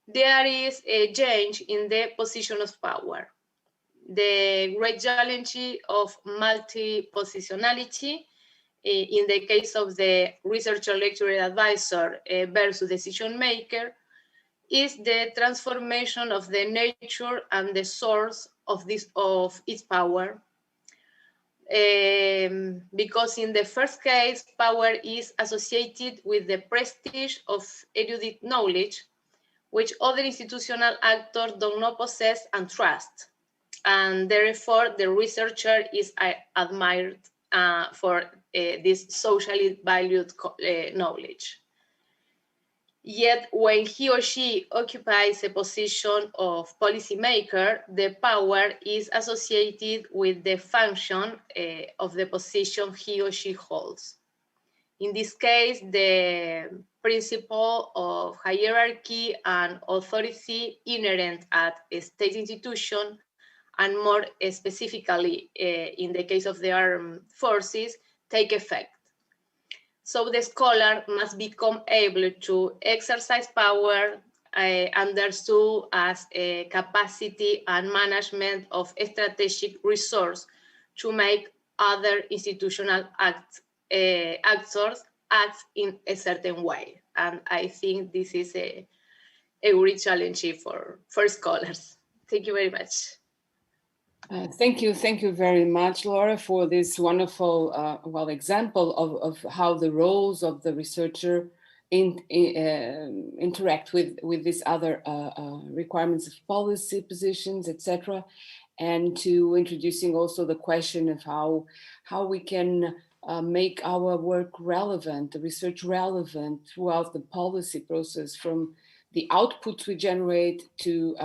there is a change in the position of power. The great challenge of multi-positionality in the case of the researcher lecturer advisor versus decision maker, is the transformation of the nature and the source of its power. Because in the first case, power is associated with the prestige of erudite knowledge, which other institutional actors do not possess and trust. And therefore, the researcher is admired for this socially valued knowledge. Yet when he or she occupies a position of policymaker, the power is associated with the function of the position he or she holds. In this case, the principle of hierarchy and authority inherent at a state institution, and more specifically in the case of the armed forces, take effect. So the scholar must become able to exercise power understood as a capacity and management of a strategic resource to make other institutional actors act in a certain way. And I think this is a great challenge for scholars. Thank you very much. Thank you very much, Laura, for this wonderful example of how the roles of the researcher interact with these other requirements of policy positions, etc., and to introducing also the question of how we can make our work relevant, the research relevant throughout the policy process, from the outputs we generate to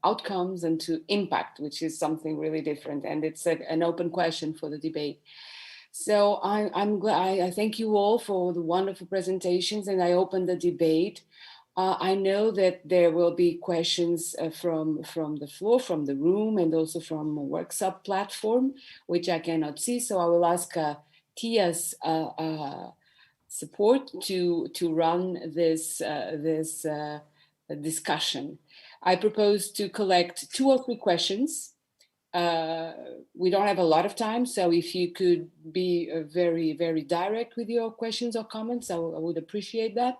outcomes and to impact, which is something really different. And it's an open question for the debate. So I'm glad, I thank you all for the wonderful presentations, and I open the debate. I know that there will be questions from the floor, from the room, and also from a workshop platform, which I cannot see. So I will ask Tia's support to run this discussion. I propose to collect 2 or 3 questions. We don't have a lot of time, so if you could be very, very direct with your questions or comments, I would appreciate that.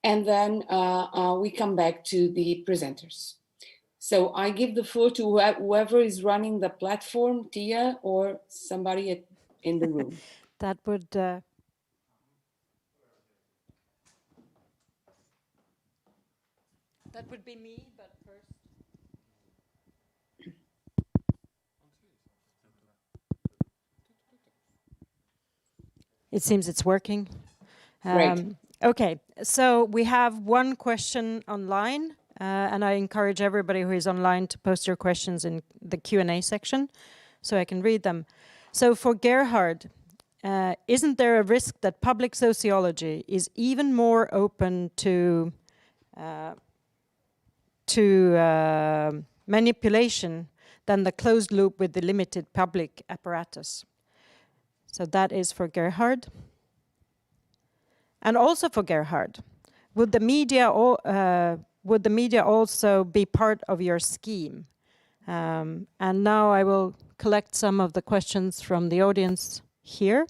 And then we come back to the presenters. So I give the floor to whoever is running the platform, Tia, or somebody in the room. That would... That would be me, but first. It seems it's working. Great. Okay, so we have 1 question online, and I encourage everybody who is online to post your questions in the Q&A section so I can read them. So for Gerhard, isn't there a risk that public sociology is even more open to manipulation than the closed loop with the limited public apparatus? So that is for Gerhard. And also for Gerhard, would the media also be part of your scheme? And now I will collect some of the questions from the audience here.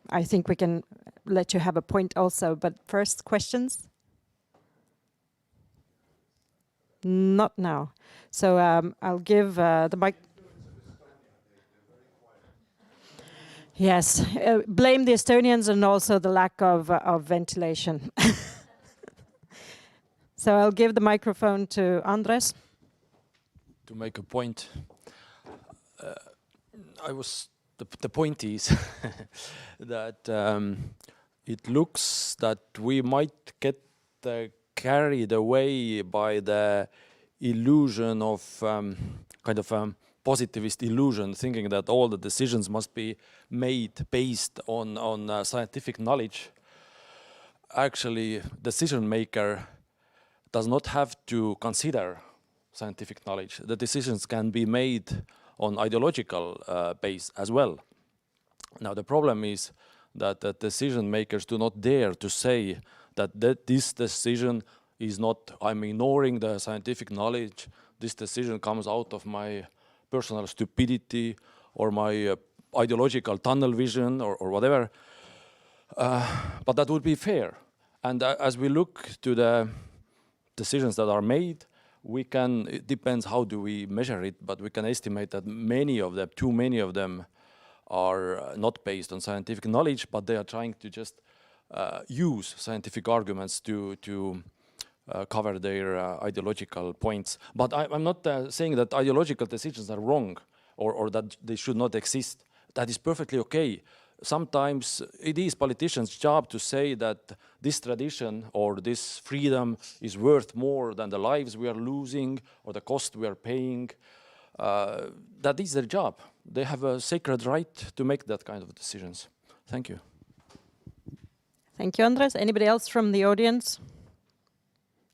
I think we can let you have a point also, but first questions? Not now. So I'll give the mic. Yes, blame the Estonians and also the lack of ventilation. So I'll give the microphone to Andres. To make a point, the point is that it looks that we might get carried away by the illusion of positivist illusion, thinking that all the decisions must be made based on scientific knowledge. Actually, decision maker does not have to consider scientific knowledge. The decisions can be made on ideological base as well. Now the problem is that the decision makers do not dare to say that this decision is not, I'm ignoring the scientific knowledge, this decision comes out of my personal stupidity or my ideological tunnel vision or whatever. But that would be fair. And as we look to the decisions that are made, it depends how do we measure it, but we can estimate that too many of them are not based on scientific knowledge, but they are trying to just use scientific arguments to cover their ideological points. But I'm not saying that ideological decisions are wrong or that they should not exist. That is perfectly okay. Sometimes it is politicians' job to say that this tradition or this freedom is worth more than the lives we are losing or the cost we are paying. That is their job. They have a sacred right to make that kind of decisions. Thank you. Thank you, Andres. Anybody else from the audience?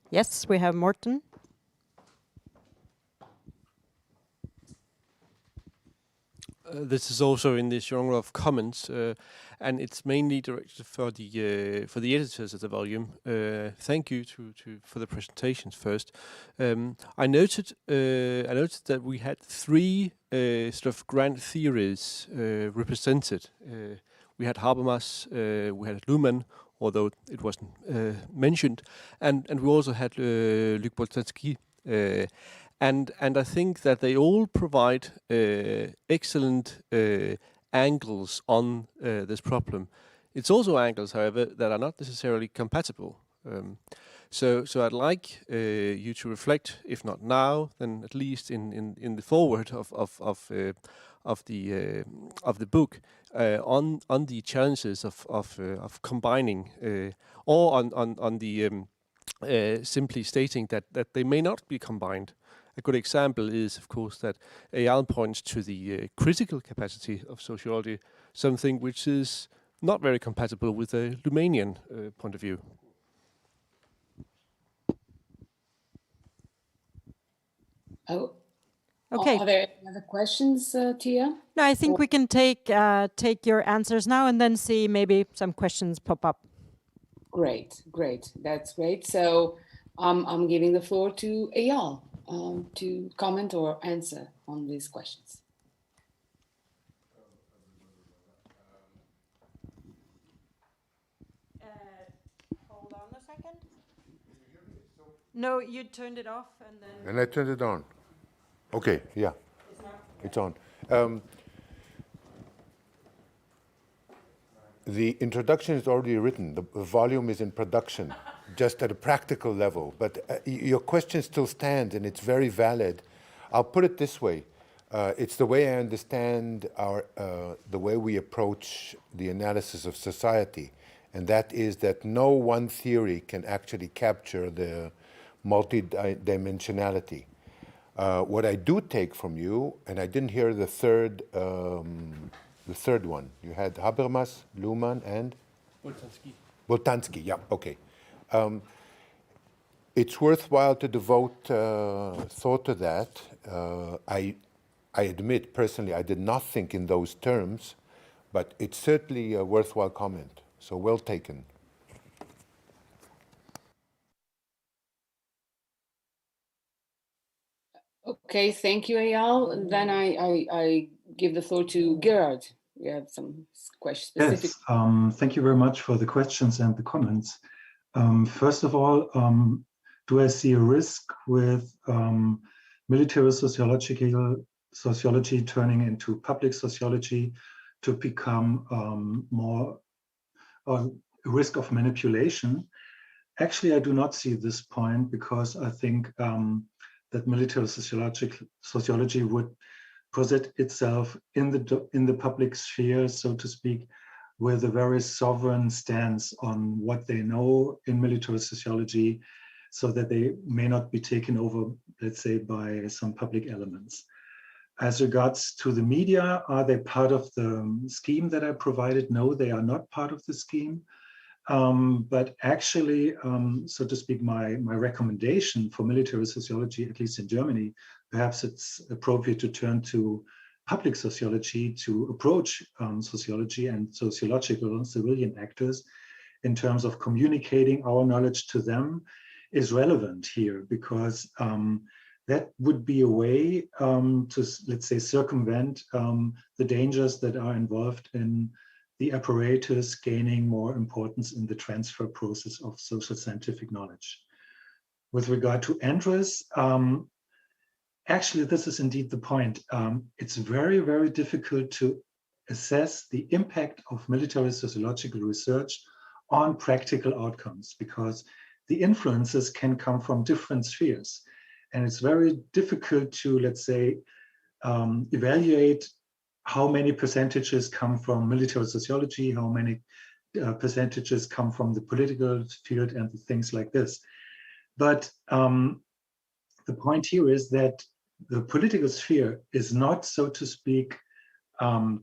Yes, we have Morten. This is also in the genre of comments, and it's mainly directed for the editors of the volume. Thank you for the presentations first. I noted that we had three sort of grand theories represented. We had Habermas, we had Luhmann, although it wasn't mentioned, and we also had Luc Boltanski. And I think that they all provide excellent angles on this problem. It's also angles, however, that are not necessarily compatible. So I'd like you to reflect, if not now, then at least in the foreword of the book, on the challenges of combining, or on the simply stating that they may not be combined. A good example is, of course, that Eyal points to the critical capacity of sociology, something which is not very compatible with a Luhmannian point of view. Oh, okay. Are there any other questions, Tia? No, I think we can take your answers now and then see maybe some questions pop up. Great. That's great. So I'm giving the floor to Eyal to comment or answer on these questions. Hold on a second. No, you turned it off and then... And I turned it on. Okay, yeah, it's on. The introduction is already written. The volume is in production, just at a practical level. But your question still stands, and it's very valid. I'll put it this way. It's the way I understand the way we approach the analysis of society. And that is that no one theory can actually capture the multidimensionality. What I do take from you, and I didn't hear the third one. You had Habermas, Luhmann, and? Boltanski, yeah, okay. It's worthwhile to devote thought to that. I admit, personally, I did not think in those terms, but it's certainly a worthwhile comment, so well taken. Okay, thank you, Eyal. Then I give the floor to Gerard. We have some questions specific. Yes, thank you very much for the questions and the comments. First of all, do I see a risk with military sociology turning into public sociology to become more a risk of manipulation? Actually, I do not see this point, because I think that military sociology would present itself in the public sphere, so to speak, with a very sovereign stance on what they know in military sociology, so that they may not be taken over, let's say, by some public elements. As regards to the media, are they part of the scheme that I provided? No, they are not part of the scheme. But actually, so to speak, my recommendation for military sociology, at least in Germany, perhaps it's appropriate to turn to public sociology to approach sociology and sociological civilian actors in terms of communicating our knowledge to them, is relevant here, because that would be a way to, let's say, circumvent the dangers that are involved in the apparatus gaining more importance in the transfer process of social scientific knowledge. With regard to Andres, actually, this is indeed the point. It's very, very difficult to assess the impact of military sociological research on practical outcomes, because the influences can come from different spheres. And it's very difficult to, let's say, evaluate how many percentages come from military sociology, how many percentages come from the political field and things like this. But the point here is that the political sphere is not, so to speak,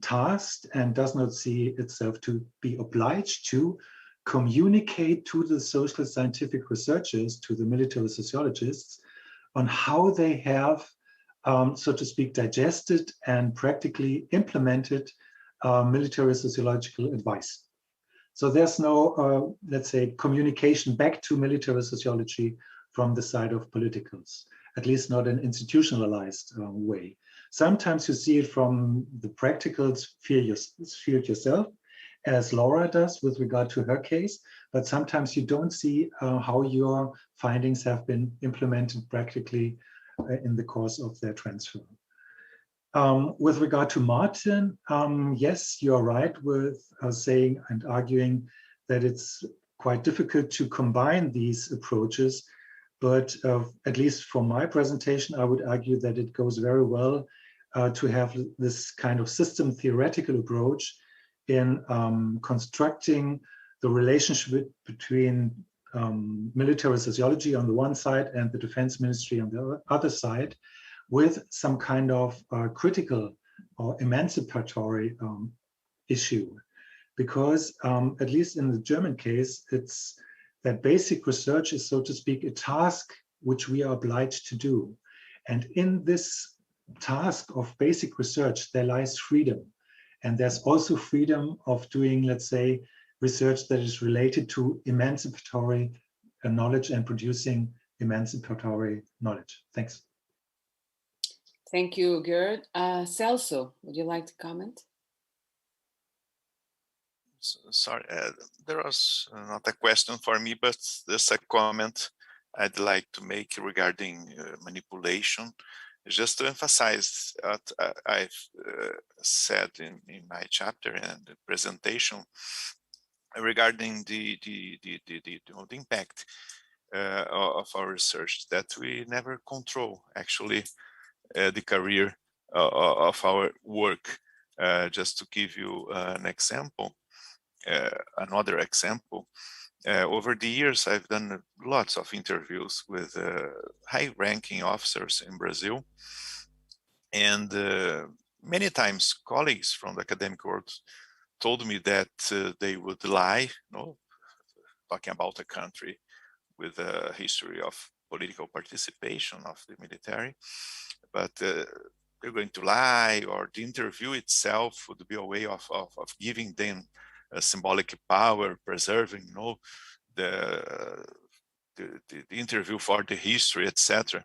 tasked and does not see itself to be obliged to communicate to the social scientific researchers, to the military sociologists, on how they have, so to speak, digested and practically implemented military sociological advice. So there's no, let's say, communication back to military sociology from the side of politicals, at least not an institutionalized way. Sometimes you see it from the practical field yourself, as Laura does with regard to her case, but sometimes you don't see how your findings have been implemented practically in the course of their transfer. With regard to Martin, yes, you're right with saying and arguing that it's quite difficult to combine these approaches, but at least for my presentation, I would argue that it goes very well to have this kind of system theoretical approach in constructing the relationship between military sociology on the one side and the defense ministry on the other side, with some kind of critical or emancipatory issue. Because at least in the German case, it's that basic research is, so to speak, a task which we are obliged to do. And in this task of basic research, there lies freedom. And there's also freedom of doing, let's say, research that is related to emancipatory knowledge and producing emancipatory knowledge. Thanks. Thank you, Gerd. Celso, would you like to comment? Sorry, there was not a question for me, but there's a comment I'd like to make regarding manipulation. Just to emphasize what I've said in my chapter and the presentation regarding the impact of our research, that we never control actually the career of our work. Just to give you an example, another example, over the years I've done lots of interviews with high-ranking officers in Brazil, and many times colleagues from the academic world told me that they would lie, talking about a country with a history of political participation of the military, but they're going to lie, or the interview itself would be a way of giving them symbolic power, preserving the interview for the history, etc.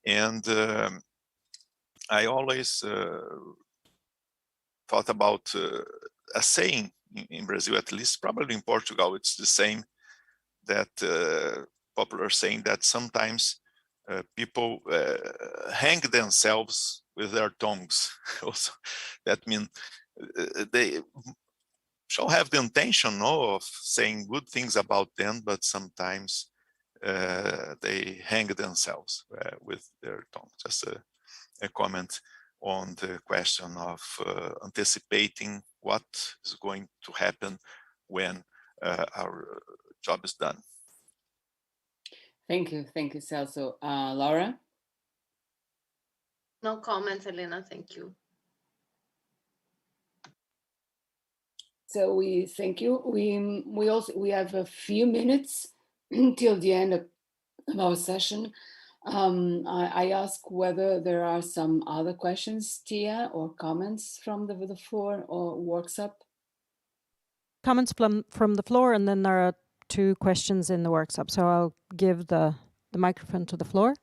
And I always thought about a saying in Brazil, at least, probably in Portugal, it's the same, that popular saying that sometimes people hang themselves with their tongues. Also, that means they shall have the intention of saying good things about them, but sometimes they hang themselves with their tongue. Just a comment on the question of anticipating what is going to happen when our job is done. Thank you, Celso. Laura? No comments, Elena, thank you. So we thank you. We have a few minutes until the end of our session. I ask whether there are some other questions, Tia, or comments from the floor or workshop. Comments from the floor, and then there are 2 questions in the workshop. So I'll give the microphone to the floor.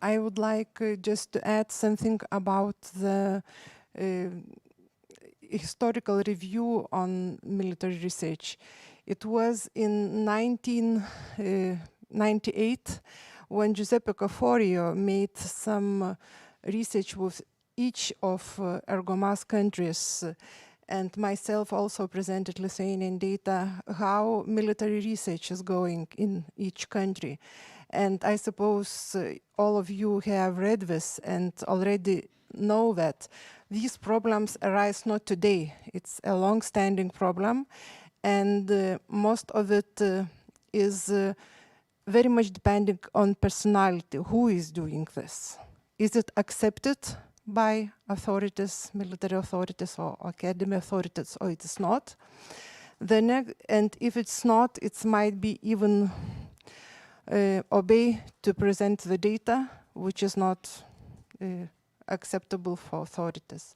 I would like just to add something about the historical review on military research. It was in 1998 when Giuseppe Caforio made some research with each of ERGOMAS countries, and myself also presented Lithuanian data, how military research is going in each country. And I suppose all of you have read this and already know that these problems arise not today. It's a long-standing problem, and most of it is very much depending on personality. Who is doing this? Is it accepted by authorities, military authorities or academy authorities, or it is not? And if it's not, it might be even obey to present the data, which is not acceptable for authorities.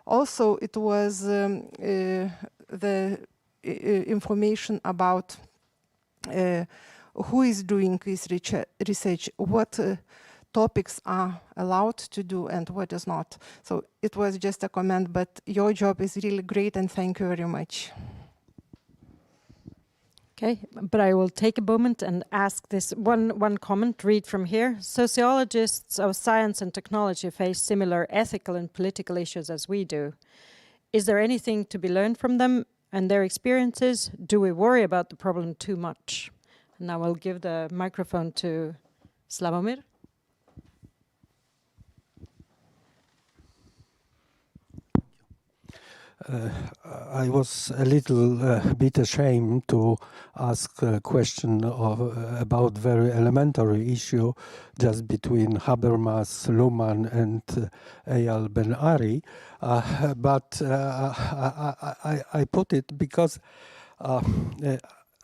Also, it was the information about who is doing this research, what topics are allowed to do and what is not. So it was just a comment, but your job is really great, and thank you very much. Okay, but I will take a moment and ask this one comment, read from here. Sociologists of science and technology face similar ethical and political issues as we do. Is there anything to be learned from them and their experiences? Do we worry about the problem too much? And now I'll give the microphone to Slavomir. I was a little bit ashamed to ask a question about very elementary issue just between Habermas, Luhmann, and Eyal Ben Ari, but I put it because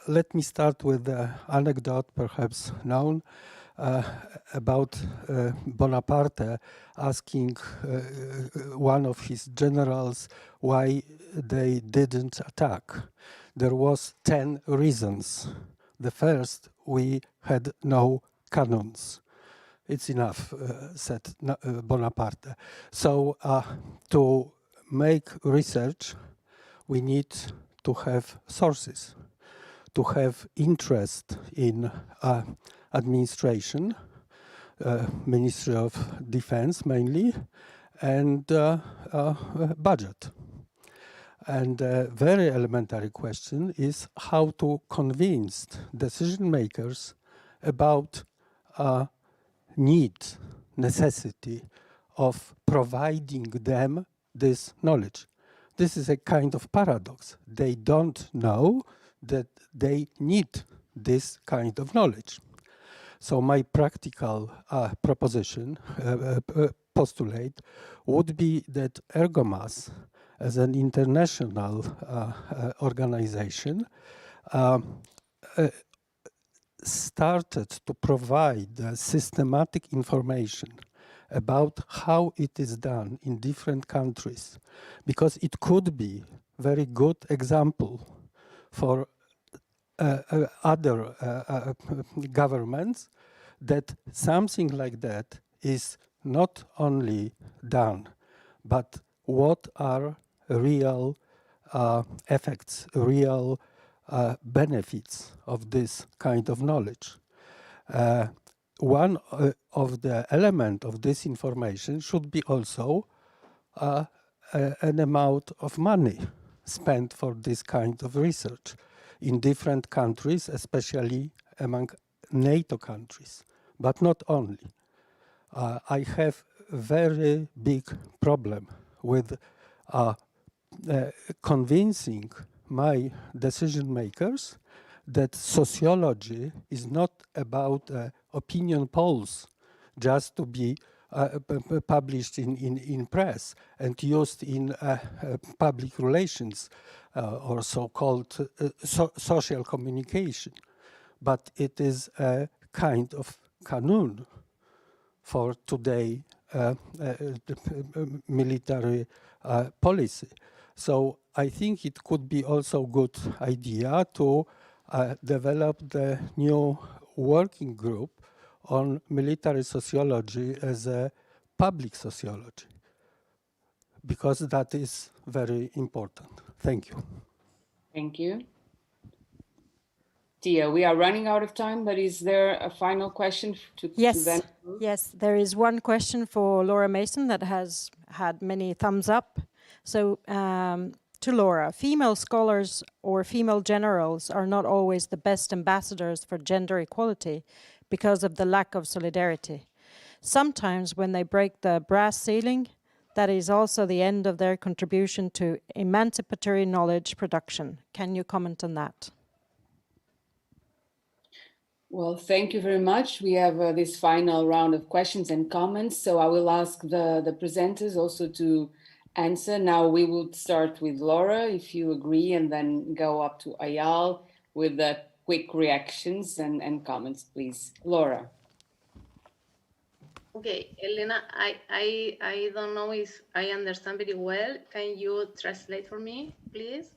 let me start with the anecdote, perhaps known, about Bonaparte asking one of his generals why they didn't attack. There was 10 reasons. The first, we had no cannons. It's enough, said Bonaparte. So to make research, we need to have sources, to have interest in administration, Ministry of Defense mainly, and budget. And a very elementary question is how to convince decision makers about necessity of providing them this knowledge. This is a kind of paradox. They don't know that they need this kind of knowledge. So my practical proposition, postulate, would be that ERGOMAS, as an international organization, started to provide systematic information about how it is done in different countries, because it could be a very good example for other governments, that something like that is not only done, but what are real effects, real benefits of this kind of knowledge. One of the elements of this information should be also an amount of money spent for this kind of research in different countries, especially among NATO countries, but not only. I have a very big problem with convincing my decision makers that sociology is not about opinion polls just to be published in press and used in public relations or so-called social communication, but it is a kind of canon for today military policy. So I think it could be also a good idea to develop the new working group on military sociology as a public sociology, because that is very important. Thank you. Thank you. Tia, we are running out of time, but is there a final question to then? Yes, there is one question for Laura Mason that has had many thumbs up. So to Laura, female scholars or female generals are not always the best ambassadors for gender equality because of the lack of solidarity. Sometimes when they break the brass ceiling, that is also the end of their contribution to emancipatory knowledge production. Can you comment on that? Well, thank you very much. We have this final round of questions and comments. So I will ask the presenters also to answer. Now we will start with Laura, if you agree, and then go up to Ayal with the quick reactions and comments, please. Laura. Okay, Elena, I don't know if I understand very well. Can you translate for me, please?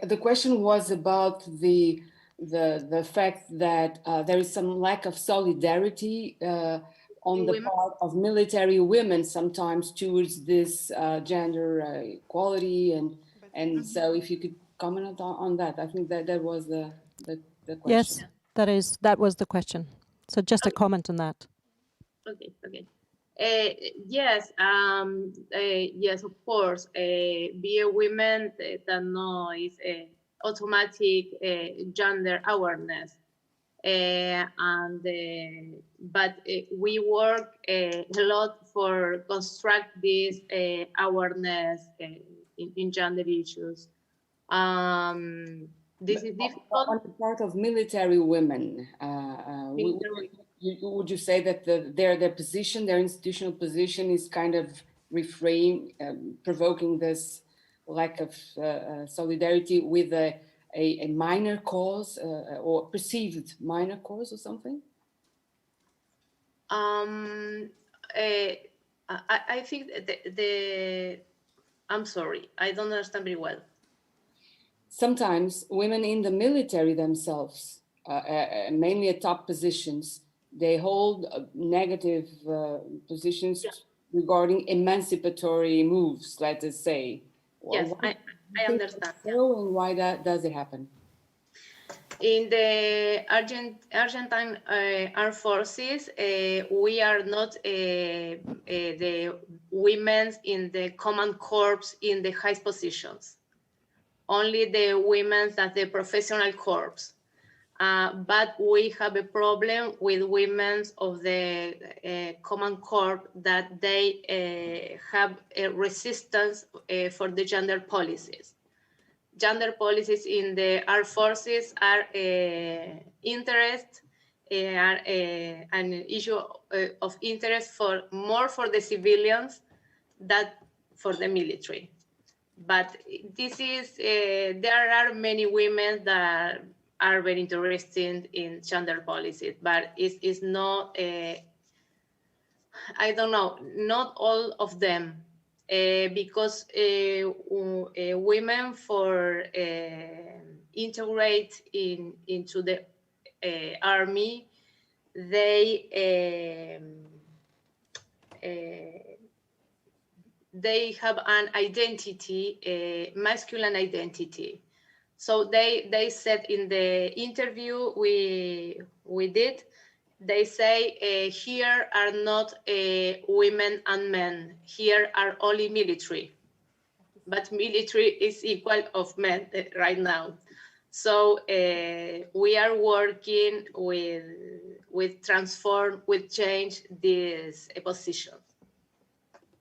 The question was about the fact that there is some lack of solidarity on the part of military women sometimes towards this gender equality, and so if you could comment on that. I think that was the question. Yes, that was the question. So just a comment on that. Okay. Yes, yes, of course. Be a woman that know is automatic gender awareness, but we work a lot for construct this awareness in gender issues. This is difficult. On the part of military women, would you say that their position, their institutional position, is kind of provoking this lack of solidarity with a minor cause or perceived minor cause or something? I think I'm sorry, I don't understand very well. Sometimes women in the military themselves, mainly at top positions, they hold negative positions regarding emancipatory moves, let us say. Yes, I understand. And why does it happen? In the Argentine Armed Forces, we are not the women in the command corps in the highest positions. Only the women at the professional corps. But we have a problem with women of the command corps that they have a resistance for the gender policies. Gender policies in the armed forces are interest, are an issue of interest more for the civilians than for the military. But this is, there are many women that are very interested in gender policies, but it's not, I don't know, not all of them, because women for integrate into the army, they have an identity, a masculine identity. So they said in the interview we did, they say here are not women and men, here are only military, but military is equal of men right now. So we are working with transform, with change this position.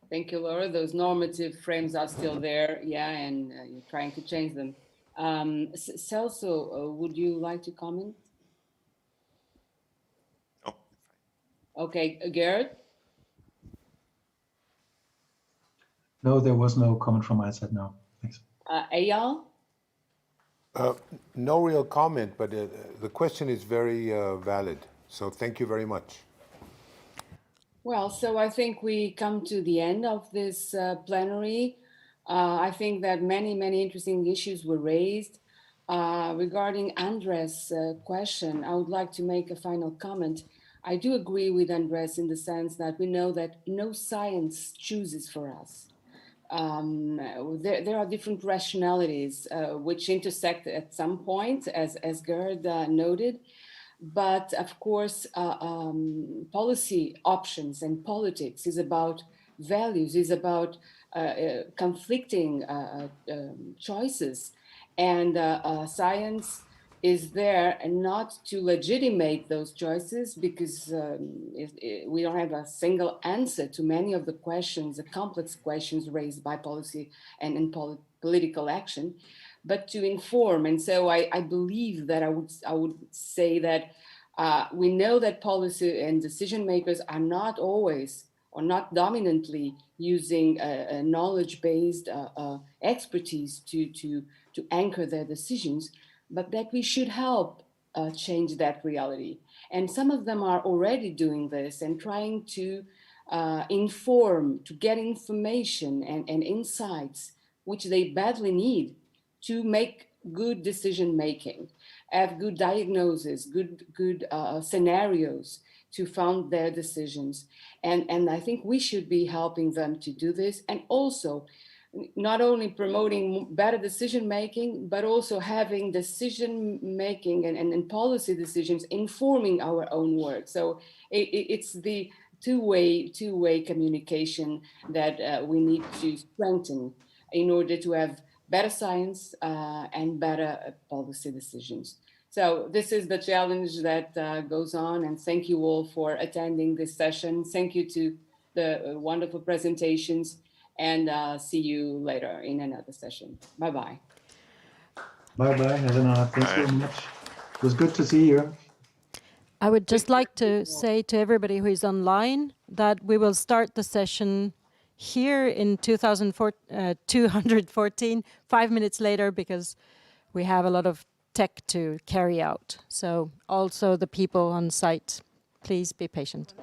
Thank you, Laura. Those normative frames are still there, and you're trying to change them. Celso, would you like to comment? No. Okay, Gerrit? No, there was no comment from my side now. Thanks. Eyal? No real comment, but the question is very valid. So thank you very much. Well, so I think we come to the end of this plenary. I think that many interesting issues were raised. Regarding Andres' question, I would like to make a final comment. I do agree with Andres in the sense that we know that no science chooses for us. There are different rationalities which intersect at some point, as Gerd noted. But of course, policy options and politics is about values, is about conflicting choices. And science is there and not to legitimate those choices, because we don't have a single answer to many of the questions, the complex questions raised by policy and in political action, but to inform. And so I believe that I would say that we know that policy and decision makers are not always or not dominantly using a knowledge-based expertise to anchor their decisions, but that we should help change that reality. And some of them are already doing this and trying to inform, to get information and insights, which they badly need to make good decision making, have good diagnosis, good scenarios to found their decisions. And I think we should be helping them to do this, and also not only promoting better decision making, but also having decision making and policy decisions informing our own work. So it's the two-way communication that we need to strengthen in order to have better science and better policy decisions. So this is the challenge that goes on, and thank you all for attending this session. Thank you to the wonderful presentations, and see you later in another session. Bye-bye. Bye-bye, Helena. Thanks very much. It was good to see you. I would just like to say to everybody who is online that we will start the session here in 214, 5 minutes later, because we have a lot of tech to carry out. So also the people on site, please be patient.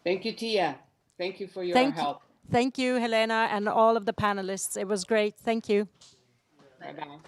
Thank you, Tia. Thank you for your help. Thank you, Helena, and all of the panelists. It was great. Thank you. Bye-bye.